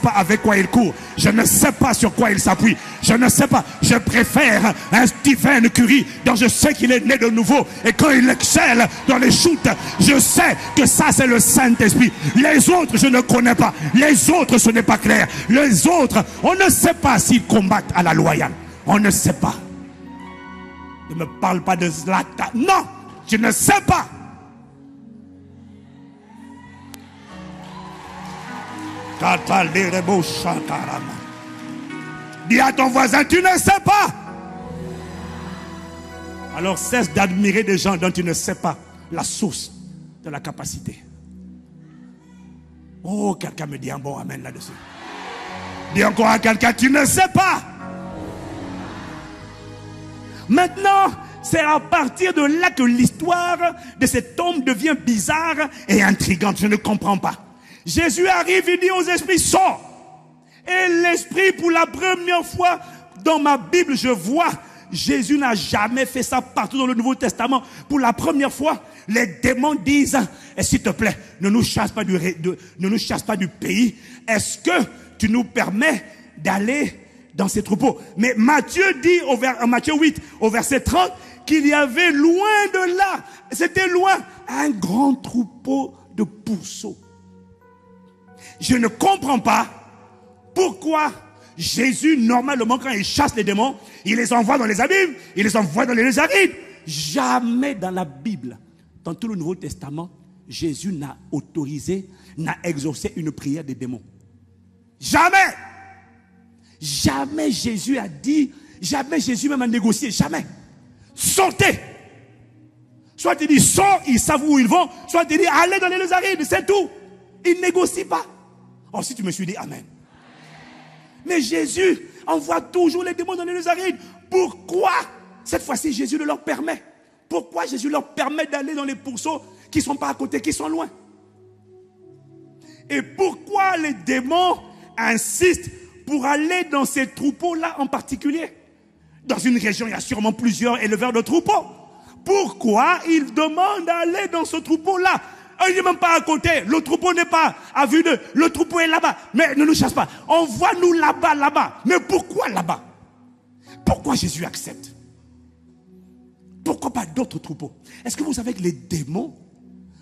avec quoi il court. Je ne sais pas sur quoi il s'appuie. Je ne sais pas. Je préfère un Stephen Curry dont je sais qu'il est né de nouveau. Et quand il excelle dans les shoots, je sais que ça c'est le Saint-Esprit. Les autres, je ne connais pas. Les autres, ce n'est pas clair. Les autres, on ne sait pas s'ils combattent à la loyale. On ne sait pas. Ne me parle pas de Zlatan. Non, je ne sais pas. Dis à ton voisin, tu ne sais pas. Alors cesse d'admirer des gens dont tu ne sais pas la source de la capacité. Oh, quelqu'un me dit un bon amen là-dessus. Dis encore à quelqu'un, tu ne sais pas. Maintenant, c'est à partir de là que l'histoire de cet homme devient bizarre et intrigante. Je ne comprends pas. Jésus arrive, il dit aux esprits, sors. Et l'esprit, pour la première fois dans ma Bible, je vois, Jésus n'a jamais fait ça partout dans le Nouveau Testament. Pour la première fois, les démons disent, s'il te plaît, ne nous chasse pas du pays. Est-ce que tu nous permets d'aller dans ces troupeaux? Mais Matthieu dit, Matthieu 8, au verset 30, qu'il y avait loin de là, c'était loin, un grand troupeau de pourceaux. Je ne comprends pas pourquoi Jésus, normalement, quand il chasse les démons, il les envoie dans les abîmes, il les envoie dans les lézarines. Jamais dans la Bible, dans tout le Nouveau Testament, Jésus n'a autorisé, n'a exaucé une prière des démons. Jamais. Jamais Jésus a dit, jamais Jésus même a négocié, jamais. Sortez. Soit il dit, sors, ils savent où ils vont, soit il dit, allez dans les lézarines, c'est tout. Il ne négocie pas. Oh, si tu me suis dit amen. Mais Jésus envoie toujours les démons dans les lézarines. Pourquoi cette fois-ci Jésus le leur permet? Pourquoi Jésus leur permet d'aller dans les pourceaux qui ne sont pas à côté, qui sont loin? Et pourquoi les démons insistent pour aller dans ces troupeaux-là en particulier? Dans une région, il y a sûrement plusieurs éleveurs de troupeaux. Pourquoi ils demandent d'aller dans ce troupeau-là? Il n'est même pas à côté. Le troupeau n'est pas à vue d'eux. Le troupeau est là-bas. Mais ne nous chasse pas. Envoie-nous là-bas, là-bas. Mais pourquoi là-bas? Pourquoi Jésus accepte? Pourquoi pas d'autres troupeaux? Est-ce que vous savez que les démons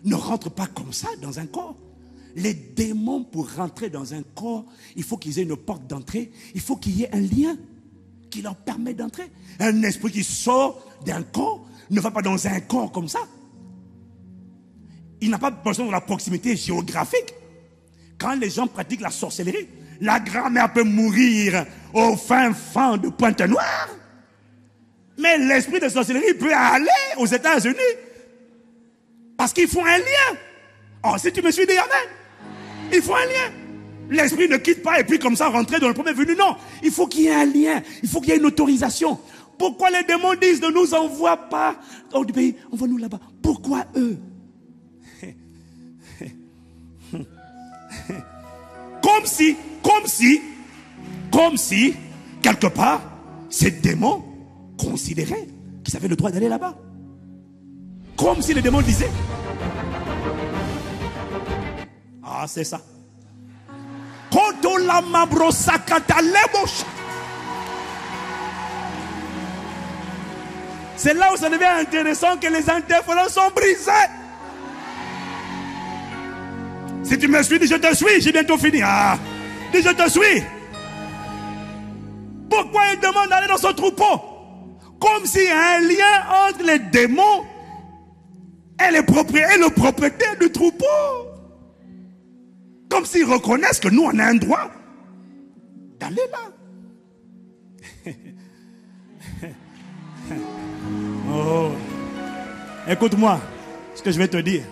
ne rentrent pas comme ça dans un corps? Les démons, pour rentrer dans un corps, il faut qu'ils aient une porte d'entrée. Il faut qu'il y ait un lien qui leur permet d'entrer. Un esprit qui sort d'un corps ne va pas dans un corps comme ça. Il n'a pas besoin de la proximité géographique. Quand les gens pratiquent la sorcellerie, la grand-mère peut mourir au fin fond de Pointe-Noire. Mais l'esprit de sorcellerie peut aller aux États-Unis. Parce qu'ils font un lien. Oh, si tu me suis dit amen. Il faut un lien. L'esprit ne quitte pas et puis comme ça rentrer dans le premier venu. Non, il faut qu'il y ait un lien. Il faut qu'il y ait une autorisation. Pourquoi les démons disent ne nous envoie pas hors du pays? Envoie-nous là-bas. Pourquoi eux? Comme si, quelque part, ces démons considéraient qu'ils avaient le droit d'aller là-bas. Comme si les démons disaient. Ah, c'est ça. C'est là où ça devient intéressant que les interférences sont brisées. Si tu me suis, dis je te suis, j'ai bientôt fini. Ah, dis je te suis. Pourquoi il demande d'aller dans son troupeau? Comme s'il y a un lien entre les démons et le propriétaire du troupeau. Comme s'ils reconnaissent que nous, on a un droit d'aller là. Oh. Écoute-moi, ce que je vais te dire,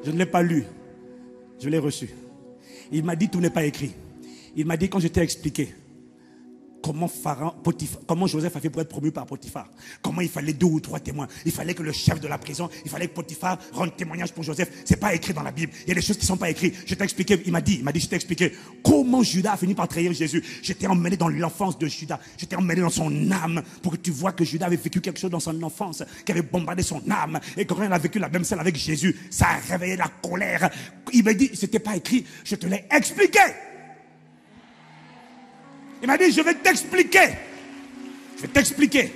je ne l'ai pas lu, je l'ai reçu. Il m'a dit tout n'est pas écrit. Il m'a dit quand je t'ai expliqué comment Joseph a fait pour être promu par Potiphar. Comment il fallait 2 ou 3 témoins. Il fallait que le chef de la prison, il fallait que Potiphar rende témoignage pour Joseph. C'est pas écrit dans la Bible. Il y a des choses qui sont pas écrites. Je t'ai expliqué, il m'a dit, je t'ai expliqué comment Judas a fini par trahir Jésus. Je t'ai emmené dans l'enfance de Judas. Je t'ai emmené dans son âme pour que tu vois que Judas avait vécu quelque chose dans son enfance, qui avait bombardé son âme. Et quand il a vécu la même scène avec Jésus, ça a réveillé la colère. Il m'a dit, c'était pas écrit. Je te l'ai expliqué. Il m'a dit, je vais t'expliquer. Je vais t'expliquer.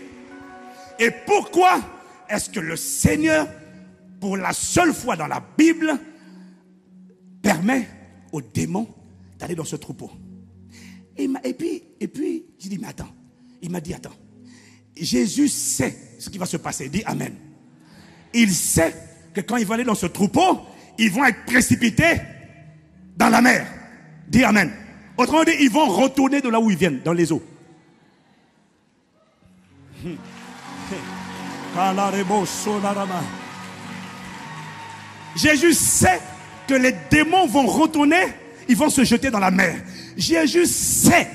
Et pourquoi est-ce que le Seigneur, pour la seule fois dans la Bible, permet aux démons d'aller dans ce troupeau? Et puis, j'ai dit, mais attends. Il m'a dit, attends. Jésus sait ce qui va se passer. Il dit, amen. Il sait que quand ils vont aller dans ce troupeau, ils vont être précipités dans la mer. Dis amen. Autrement dit, ils vont retourner de là où ils viennent, dans les eaux. Jésus sait que les démons vont retourner, ils vont se jeter dans la mer. Jésus sait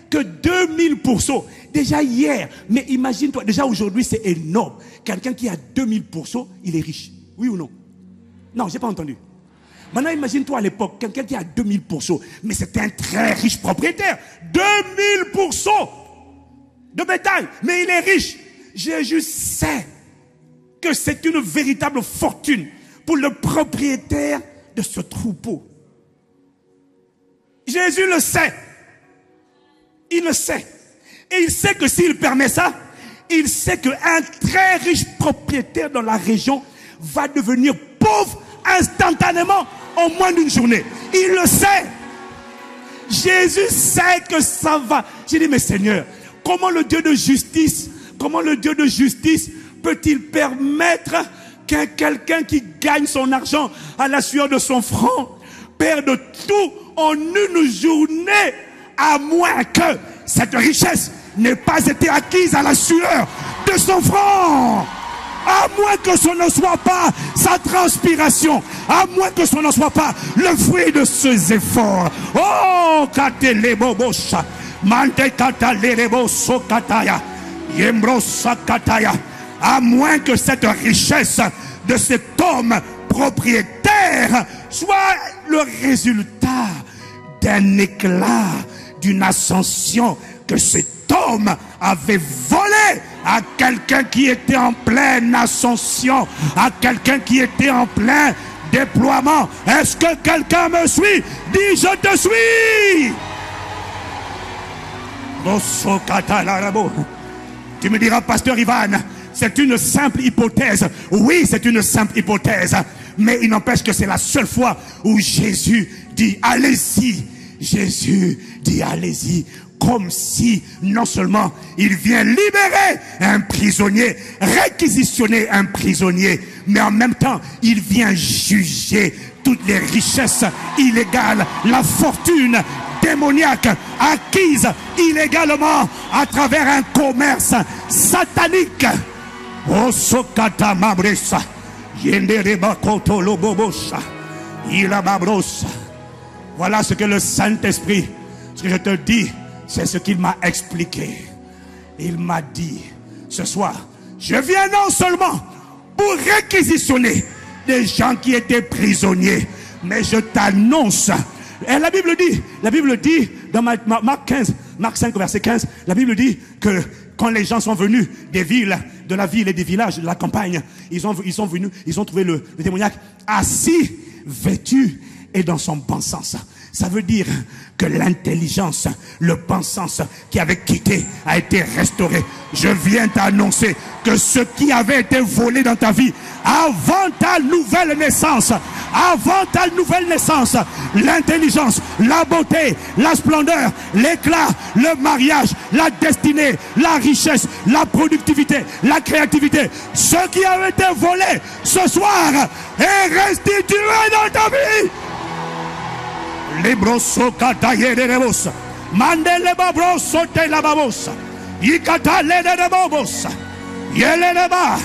que 2000%, déjà hier, mais imagine-toi, déjà aujourd'hui c'est énorme. Quelqu'un qui a 2000%, il est riche. Oui ou non? Non, j'ai pas entendu. Maintenant, imagine-toi à l'époque, quelqu'un qui a 2000%, mais c'était un très riche propriétaire. 2000% de bétail, mais il est riche. Jésus sait que c'est une véritable fortune pour le propriétaire de ce troupeau. Jésus le sait. Il le sait. Et il sait que s'il permet ça, il sait qu'un très riche propriétaire dans la région va devenir pauvre instantanément en moins d'une journée. Il le sait. Jésus sait que ça va. J'ai dit, mais Seigneur, comment le Dieu de justice peut-il permettre que quelqu'un qui gagne son argent à la sueur de son front perde tout en une journée, à moins que cette richesse n'ait pas été acquise à la sueur de son front? À moins que ce ne soit pas sa transpiration, à moins que ce ne soit pas le fruit de ses efforts. Oh, katelebobosha, mande katalebo sokataya, yembrosa kataya. À moins que cette richesse de cet homme propriétaire soit le résultat d'un éclat, d'une ascension que cet homme avait volé à quelqu'un qui était en pleine ascension, à quelqu'un qui était en plein Déploiement. Est-ce que quelqu'un me suit? Dis, je te suis. Tu me diras, pasteur Ivan, c'est une simple hypothèse. Oui, c'est une simple hypothèse. Mais il n'empêche que c'est la seule fois où Jésus dit, allez-y. Jésus dit, allez-y. Comme si, non seulement, il vient libérer un prisonnier, réquisitionner un prisonnier, mais en même temps, il vient juger toutes les richesses illégales, la fortune démoniaque acquise illégalement à travers un commerce satanique. Oh, Sokata Mabresa, Yendereba Koto Lobobosha, Ila Mabrosa. Voilà ce que le Saint-Esprit, ce que je te dis, c'est ce qu'il m'a expliqué. Il m'a dit, ce soir, je viens non seulement pour réquisitionner des gens qui étaient prisonniers, mais je t'annonce, et la Bible dit dans Marc 5 verset 15, la Bible dit que quand les gens sont venus des villes, de la ville et des villages, de la campagne, ils sont venus, ils ont trouvé le démoniaque assis, vêtu et dans son bon sens. Ça veut dire que l'intelligence, le bon sens qui avait quitté a été restauré. Je viens t'annoncer que ce qui avait été volé dans ta vie avant ta nouvelle naissance, l'intelligence, la beauté, la splendeur, l'éclat, le mariage, la destinée, la richesse, la productivité, la créativité, ce qui avait été volé ce soir est restitué dans ta vie. Les brosso kataye de rebos, mandele babroso te la babos, ikatale de babos, yeleba,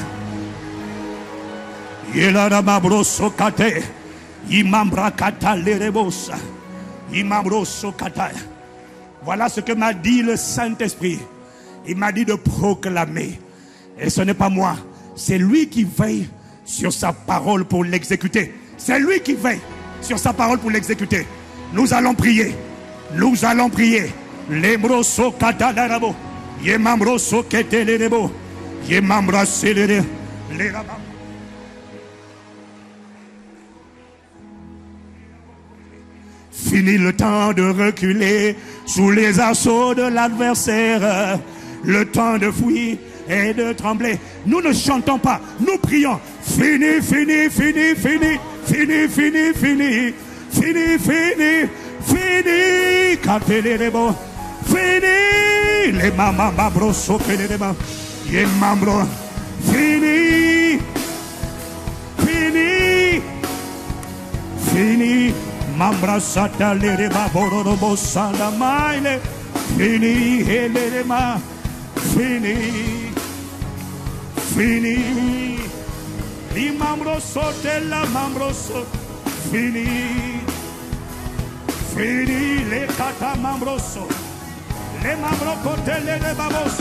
yelara babroso kate, imambra katale rebos, imambroso kata. Voilà ce que m'a dit le Saint-Esprit. Il m'a dit de proclamer. Et ce n'est pas moi, c'est lui qui veille sur sa parole pour l'exécuter. C'est lui qui veille sur sa parole pour l'exécuter. Nous allons prier. Nous allons prier. Lembroso katalarabo. Yemambroso ketelerebo. Yemambraselere. Leraba. Fini le temps de reculer sous les assauts de l'adversaire. Le temps de fuir et de trembler. Nous ne chantons pas, nous prions. Fini, fini, fini, fini. Fini, fini, fini. Fini, fini, fini, capelleremo, fini, les mamans babroso pelerema, les membres, fini, fini, fini, mambrasata lerema, bororobo salamaile, fini, helerema, fini, fini, li mambroso de la mambroso. Fini, fini, les kata mambroso, les mambro côté les babos.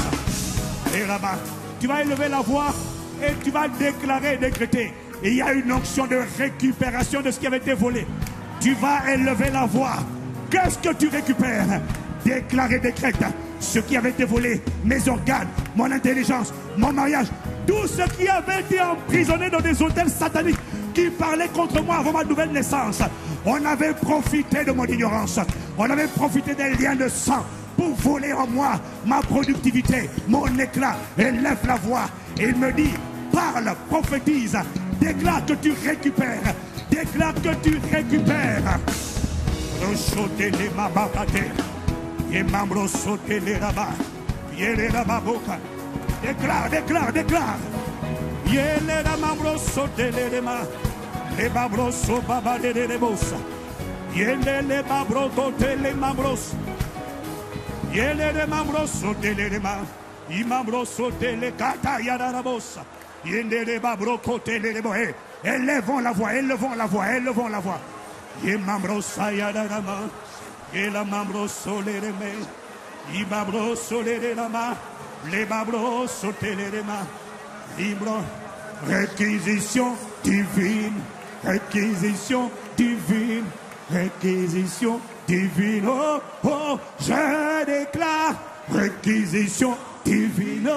Et là-bas, tu vas élever la voix et tu vas déclarer, décréter. Et il y a une onction de récupération de ce qui avait été volé. Tu vas élever la voix. Qu'est-ce que tu récupères? Déclarer, décrète ce qui avait été volé, mes organes, mon intelligence, mon mariage, tout ce qui avait été emprisonné dans des hôtels sataniques qui parlaient contre moi avant ma nouvelle naissance. On avait profité de mon ignorance, on avait profité des liens de sang pour voler en moi ma productivité, mon éclat. Élève la voix et il me dit, parle, prophétise, déclare que tu récupères, déclare que tu récupères. Déclare, déclare, déclare. Yelera mambroso telerema, le babroso baba de rebosa. Yele babroto tele mambros. Yele mambroso telerema, imambroso tele kata yarabosa. Yele babroko teleremo. Élevons la voix, élevons la voix, élevons la voix. Yemambrosa yarama, yela mambroso lereme, imambroso lerema, le babroso telerema. Libre, réquisition divine, réquisition divine, réquisition divine. Oh, oh, je déclare réquisition divine.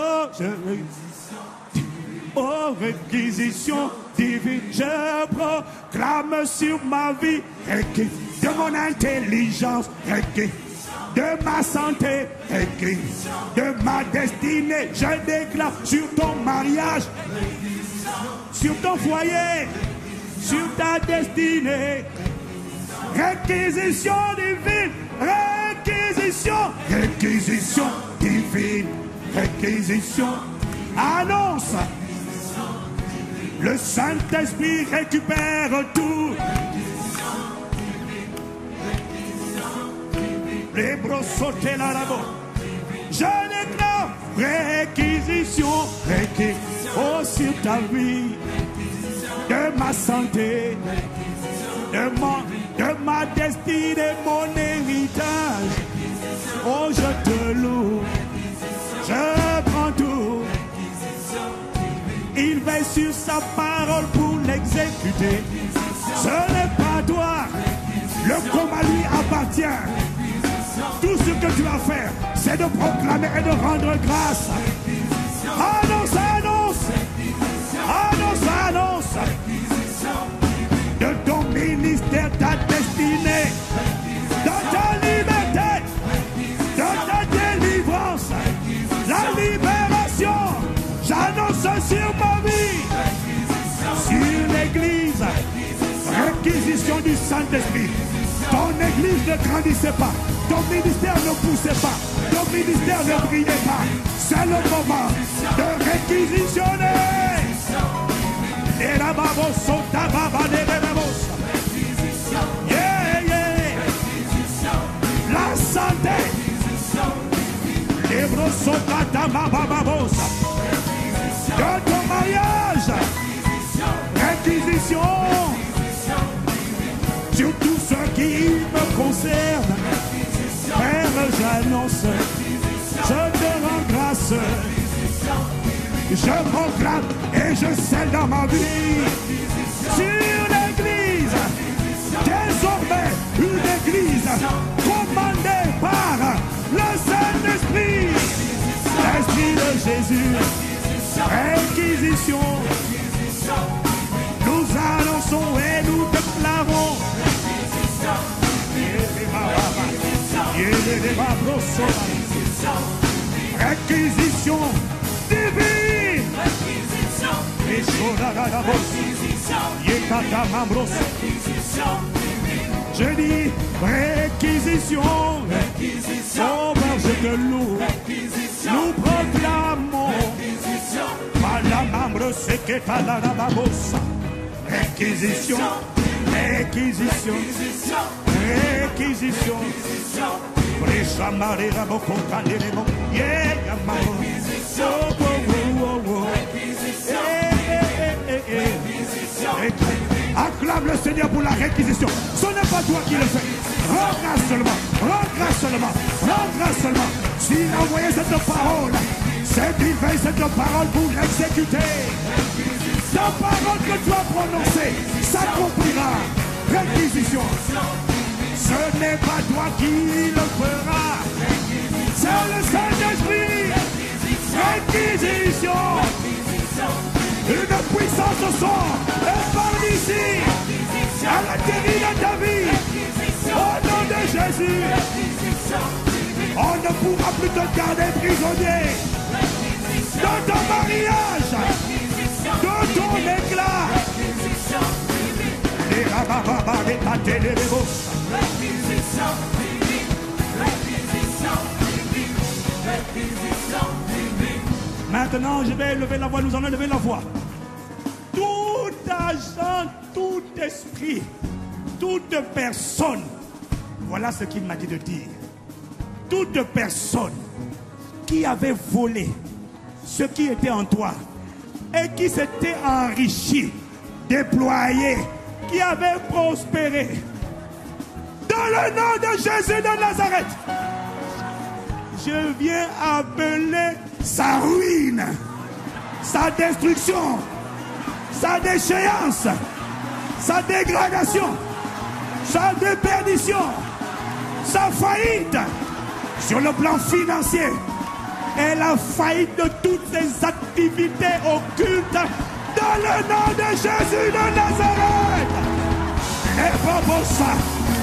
Oh, réquisition divine. Je proclame sur ma vie, de mon intelligence, de ma santé, de ma destinée. Je déclare sur ton mariage, sur ton foyer, sur ta destinée. Réquisition divine, réquisition divine, réquisition. Annonce. Le Saint-Esprit récupère tout. Les brossotés là là-bas. Je déclare réquisition, oh, sur ta vie, de ma santé, de ma destinée, mon héritage. Oh, je te loue, je prends tout. Il veille sur sa parole pour l'exécuter. Ce n'est pas toi, le combat lui appartient. Tout ce que tu vas faire, c'est de proclamer et de rendre grâce. Annonce, annonce, annonce, annonce. De ton ministère, ta destinée, dans ta liberté, dans ta délivrance, la libération. J'annonce sur ma vie, sur l'église, réquisition du Saint-Esprit. Ton église ne grandissait pas, ton ministère ne poussait pas, ton ministère ne brillait pas. C'est le moment de réquisitionner. Et la babo sota baba de rebos. Yeah, yeah. La santé. Les bros sota baba babos. De ton mariage. Réquisition. Sur tout ce qui me concerne, Père, j'annonce, je te rends grâce, je proclame et je scelle dans ma vie, sur l'église, désormais une église commandée par le Saint-Esprit, l'Esprit de Jésus, réquisition, nous annonçons et nous déclarons. Réquisition divine. Je dis réquisition. Oh, je te loue. Nous proclamons. Réquisition. Réquisition. Réquisition. Acclame le Seigneur pour la réquisition. Ce n'est pas toi qui le fais. Rends grâce seulement. Rends grâce seulement. Rends grâce seulement. S'il a envoyé cette parole, c'est qu'il veille cette parole pour l'exécuter. La parole que tu as prononcée s'accomplira. Réquisition. Ce n'est pas toi qui le fera. C'est le Saint-Esprit. Réquisition. Une puissance sort et par ici à l'intérieur de ta vie. Au nom de Jésus, on ne pourra plus te garder prisonnier. Dans ton mariage, dans ton éclat. Les rabababa, les pâtés, les rébos. Maintenant, je vais lever la voix, nous allons lever la voix. Tout agent, tout esprit, toute personne, voilà ce qu'il m'a dit de dire. Toute personne qui avait volé ce qui était en toi et qui s'était enrichi, déployé, qui avait prospéré, dans le nom de Jésus de Nazareth, je viens appeler sa ruine, sa destruction, sa déchéance, sa dégradation, sa déperdition, sa faillite sur le plan financier et la faillite de toutes ses activités occultes Dans le nom de Jésus de Nazareth. Et pour ça,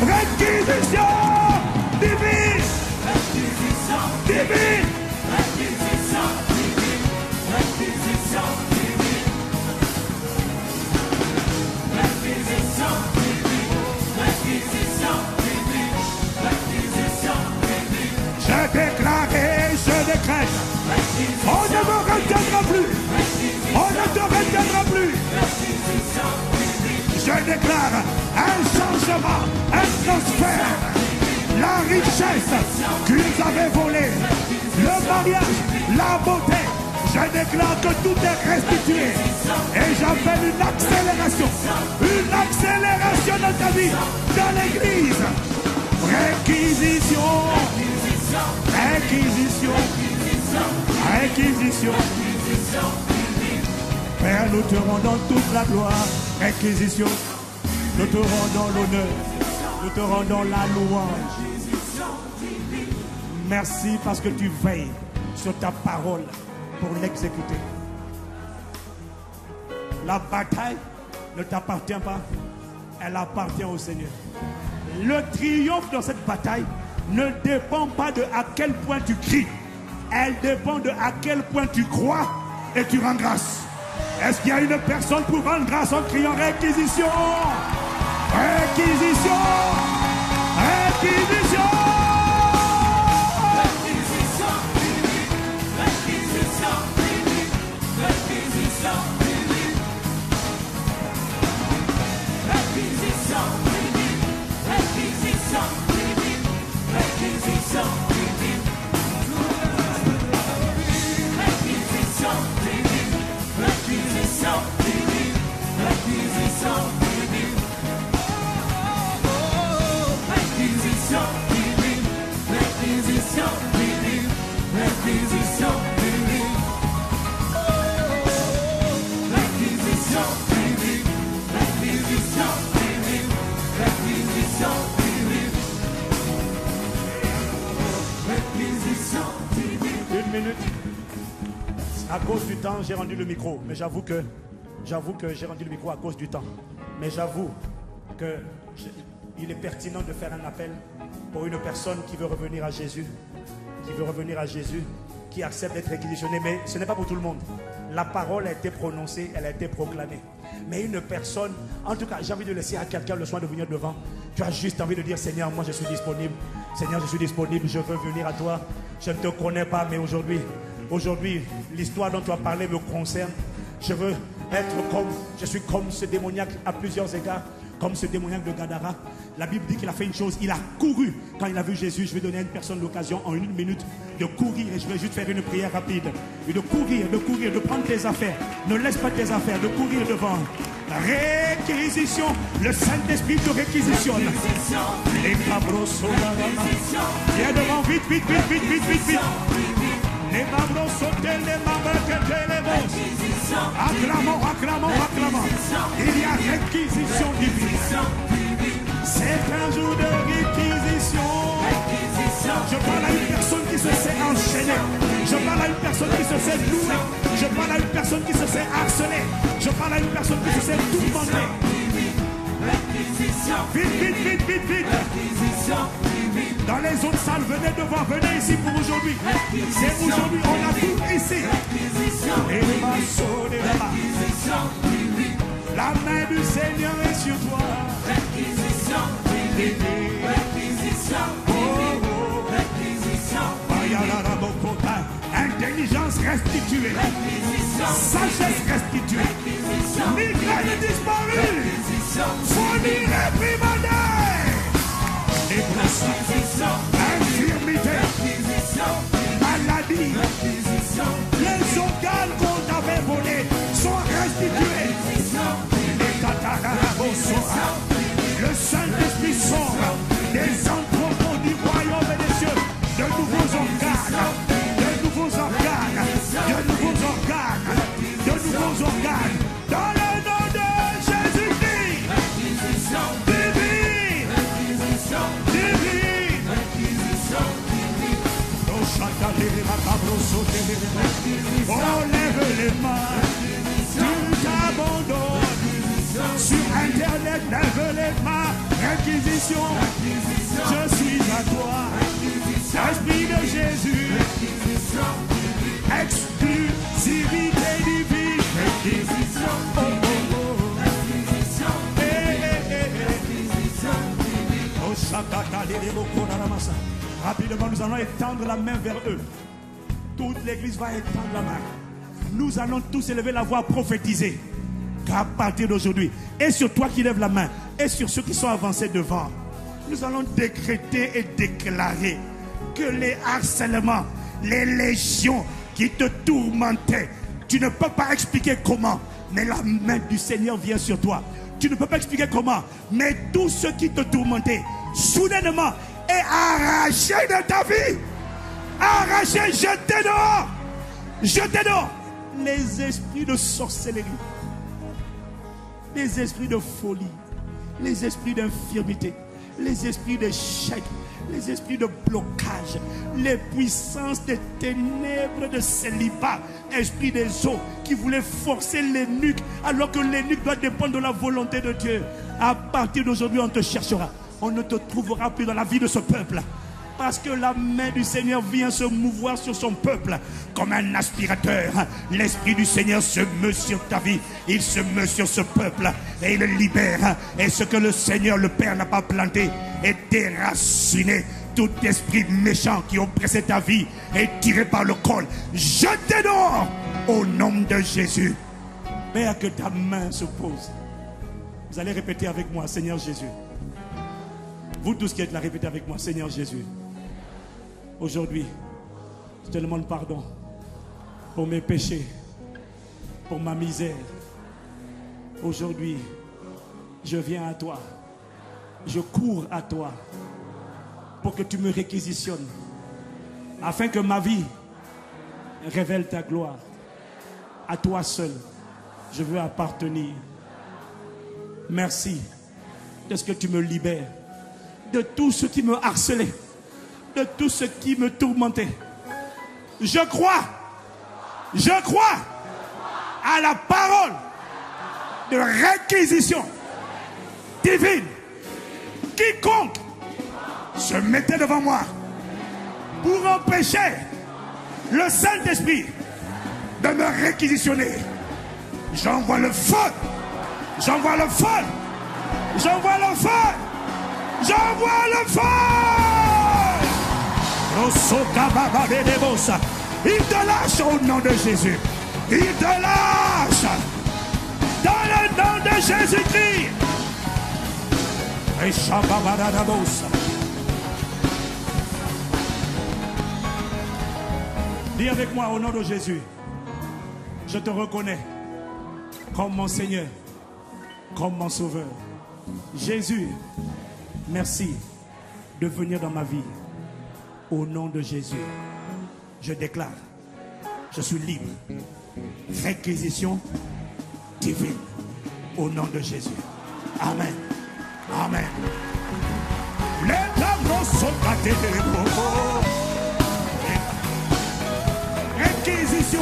réquisition divine. Réquisition divine. Réquisition divine. Réquisition divine. Réquisition divine. Réquisition divine. Réquisition divine. Je déclare et je décrète. On ne me retiendra plus. On ne te retiendra plus. Je déclare un changement, un transfert. La richesse que nous avaient volée, le mariage, la beauté. Je déclare que tout est restitué. Et j'appelle une accélération dans ta vie, dans l'église. Réquisition. Réquisition. Réquisition. Père, nous te rendons toute la gloire. Réquisition. Nous te rendons l'honneur. Nous te rendons la louange. Merci parce que tu veilles sur ta parole pour l'exécuter. La bataille ne t'appartient pas. Elle appartient au Seigneur. Le triomphe dans cette bataille ne dépend pas de à quel point tu cries. Elle dépend de à quel point tu crois et tu rends grâce. Est-ce qu'il y a une personne pour rendre grâce en criant réquisition? Réquisition! Réquisition! Réquisition! Réquisition! Réquisition! Réquisition! Réquisition! Réquisition! Une minute. À cause du temps, j'ai rendu le micro. Mais j'avoue que j'ai rendu le micro à cause du temps. Mais j'avoue qu'il est pertinent de faire un appel pour une personne qui veut revenir à Jésus. Qui accepte d'être réquisitionné. Mais ce n'est pas pour tout le monde. La parole a été prononcée, elle a été proclamée. Mais une personne, en tout cas, j'ai envie de laisser à quelqu'un le soin de venir devant. Tu as juste envie de dire, Seigneur, moi je suis disponible. Seigneur, je suis disponible, je veux venir à toi. Je ne te connais pas, mais aujourd'hui, l'histoire dont tu as parlé me concerne. Je veux je suis comme ce démoniaque à plusieurs égards, comme ce démoniaque de Gadara. La Bible dit qu'il a fait une chose, il a couru quand il a vu Jésus. Je vais donner à une personne l'occasion en une minute de courir et je vais juste faire une prière rapide. Et de courir, de prendre tes affaires. Ne laisse pas tes affaires, de courir devant. Réquisition, le Saint-Esprit te réquisitionne. Les cabros sont là. Viens devant, vite. Les membres sautent, les membres que les bosses. Acclamons. Il y a réquisition divine. C'est un jour de réquisition. Je parle à une personne qui se sait enchaîner. Je parle à une personne qui se sait louer. Je parle à une personne qui se sait harceler. Je parle à une personne qui se sait tout demander. Vite. Dans les autres salles, venez devant, venez ici pour aujourd'hui. C'est aujourd'hui, on a tout ici. Et la main du Seigneur est sur toi. Intelligence restituée. Sagesse restituée. Migraine disparue. Folie réprimandée. Infirmité. Maladie. Les organes qu'on avait volés sont restitués. Le Saint-Esprit sort des entrepôts du royaume des cieux. De nouveaux organes. Dans le nom de Jésus-Christ. Divine. Réquisition, je suis à toi. Esprit de Jésus, exclusivité divine. Réquisition, rapidement, nous allons étendre la main vers eux. Toute l'église va étendre la main. Nous allons tous élever la voix, prophétiser qu'à partir d'aujourd'hui, et sur toi qui lèves la main, et sur ceux qui sont avancés devant, nous allons décréter et déclarer que les harcèlements, les légions qui te tourmentaient, tu ne peux pas expliquer comment, mais la main du Seigneur vient sur toi. Tu ne peux pas expliquer comment, mais tout ce qui te tourmentait, soudainement, est arraché de ta vie. Arraché, jeté dehors. Jeté dehors. Les esprits de sorcellerie, les esprits de folie, les esprits d'infirmité, les esprits d'échec, les esprits de blocage, les puissances des ténèbres de célibat, esprit des eaux qui voulaient forcer l'énuque alors que l'énuque doit dépendre de la volonté de Dieu. À partir d'aujourd'hui, on te cherchera. On ne te trouvera plus dans la vie de ce peuple. Parce que la main du Seigneur vient se mouvoir sur son peuple comme un aspirateur. L'Esprit du Seigneur se meut sur ta vie. Il se meut sur ce peuple et il le libère. Et ce que le Seigneur, le Père, n'a pas planté est déraciné. Tout esprit méchant qui oppressait ta vie est tiré par le col. Jetez dehors au nom de Jésus. Père, que ta main se pose. Vous allez répéter avec moi, Seigneur Jésus. Vous tous qui êtes là, répétez avec moi, Seigneur Jésus. Aujourd'hui, je te demande pardon pour mes péchés, pour ma misère. Aujourd'hui, je viens à toi. Je cours à toi pour que tu me réquisitionnes afin que ma vie révèle ta gloire. À toi seul, je veux appartenir. Merci de ce que tu me libères de tout ce qui me harcelait, de tout ce qui me tourmentait. Je crois à la parole de réquisition divine. Quiconque se mettait devant moi pour empêcher le Saint-Esprit de me réquisitionner, j'envoie le feu, j'envoie le feu, j'envoie le feu, j'envoie le feu. Il te lâche au nom de Jésus. Il te lâche dans le nom de Jésus-Christ. Dis avec moi au nom de Jésus. Je te reconnais comme mon Seigneur, comme mon Sauveur. Jésus, merci de venir dans ma vie. Au nom de Jésus, je déclare, je suis libre. Réquisition divine. Au nom de Jésus. Amen. Amen. Réquisition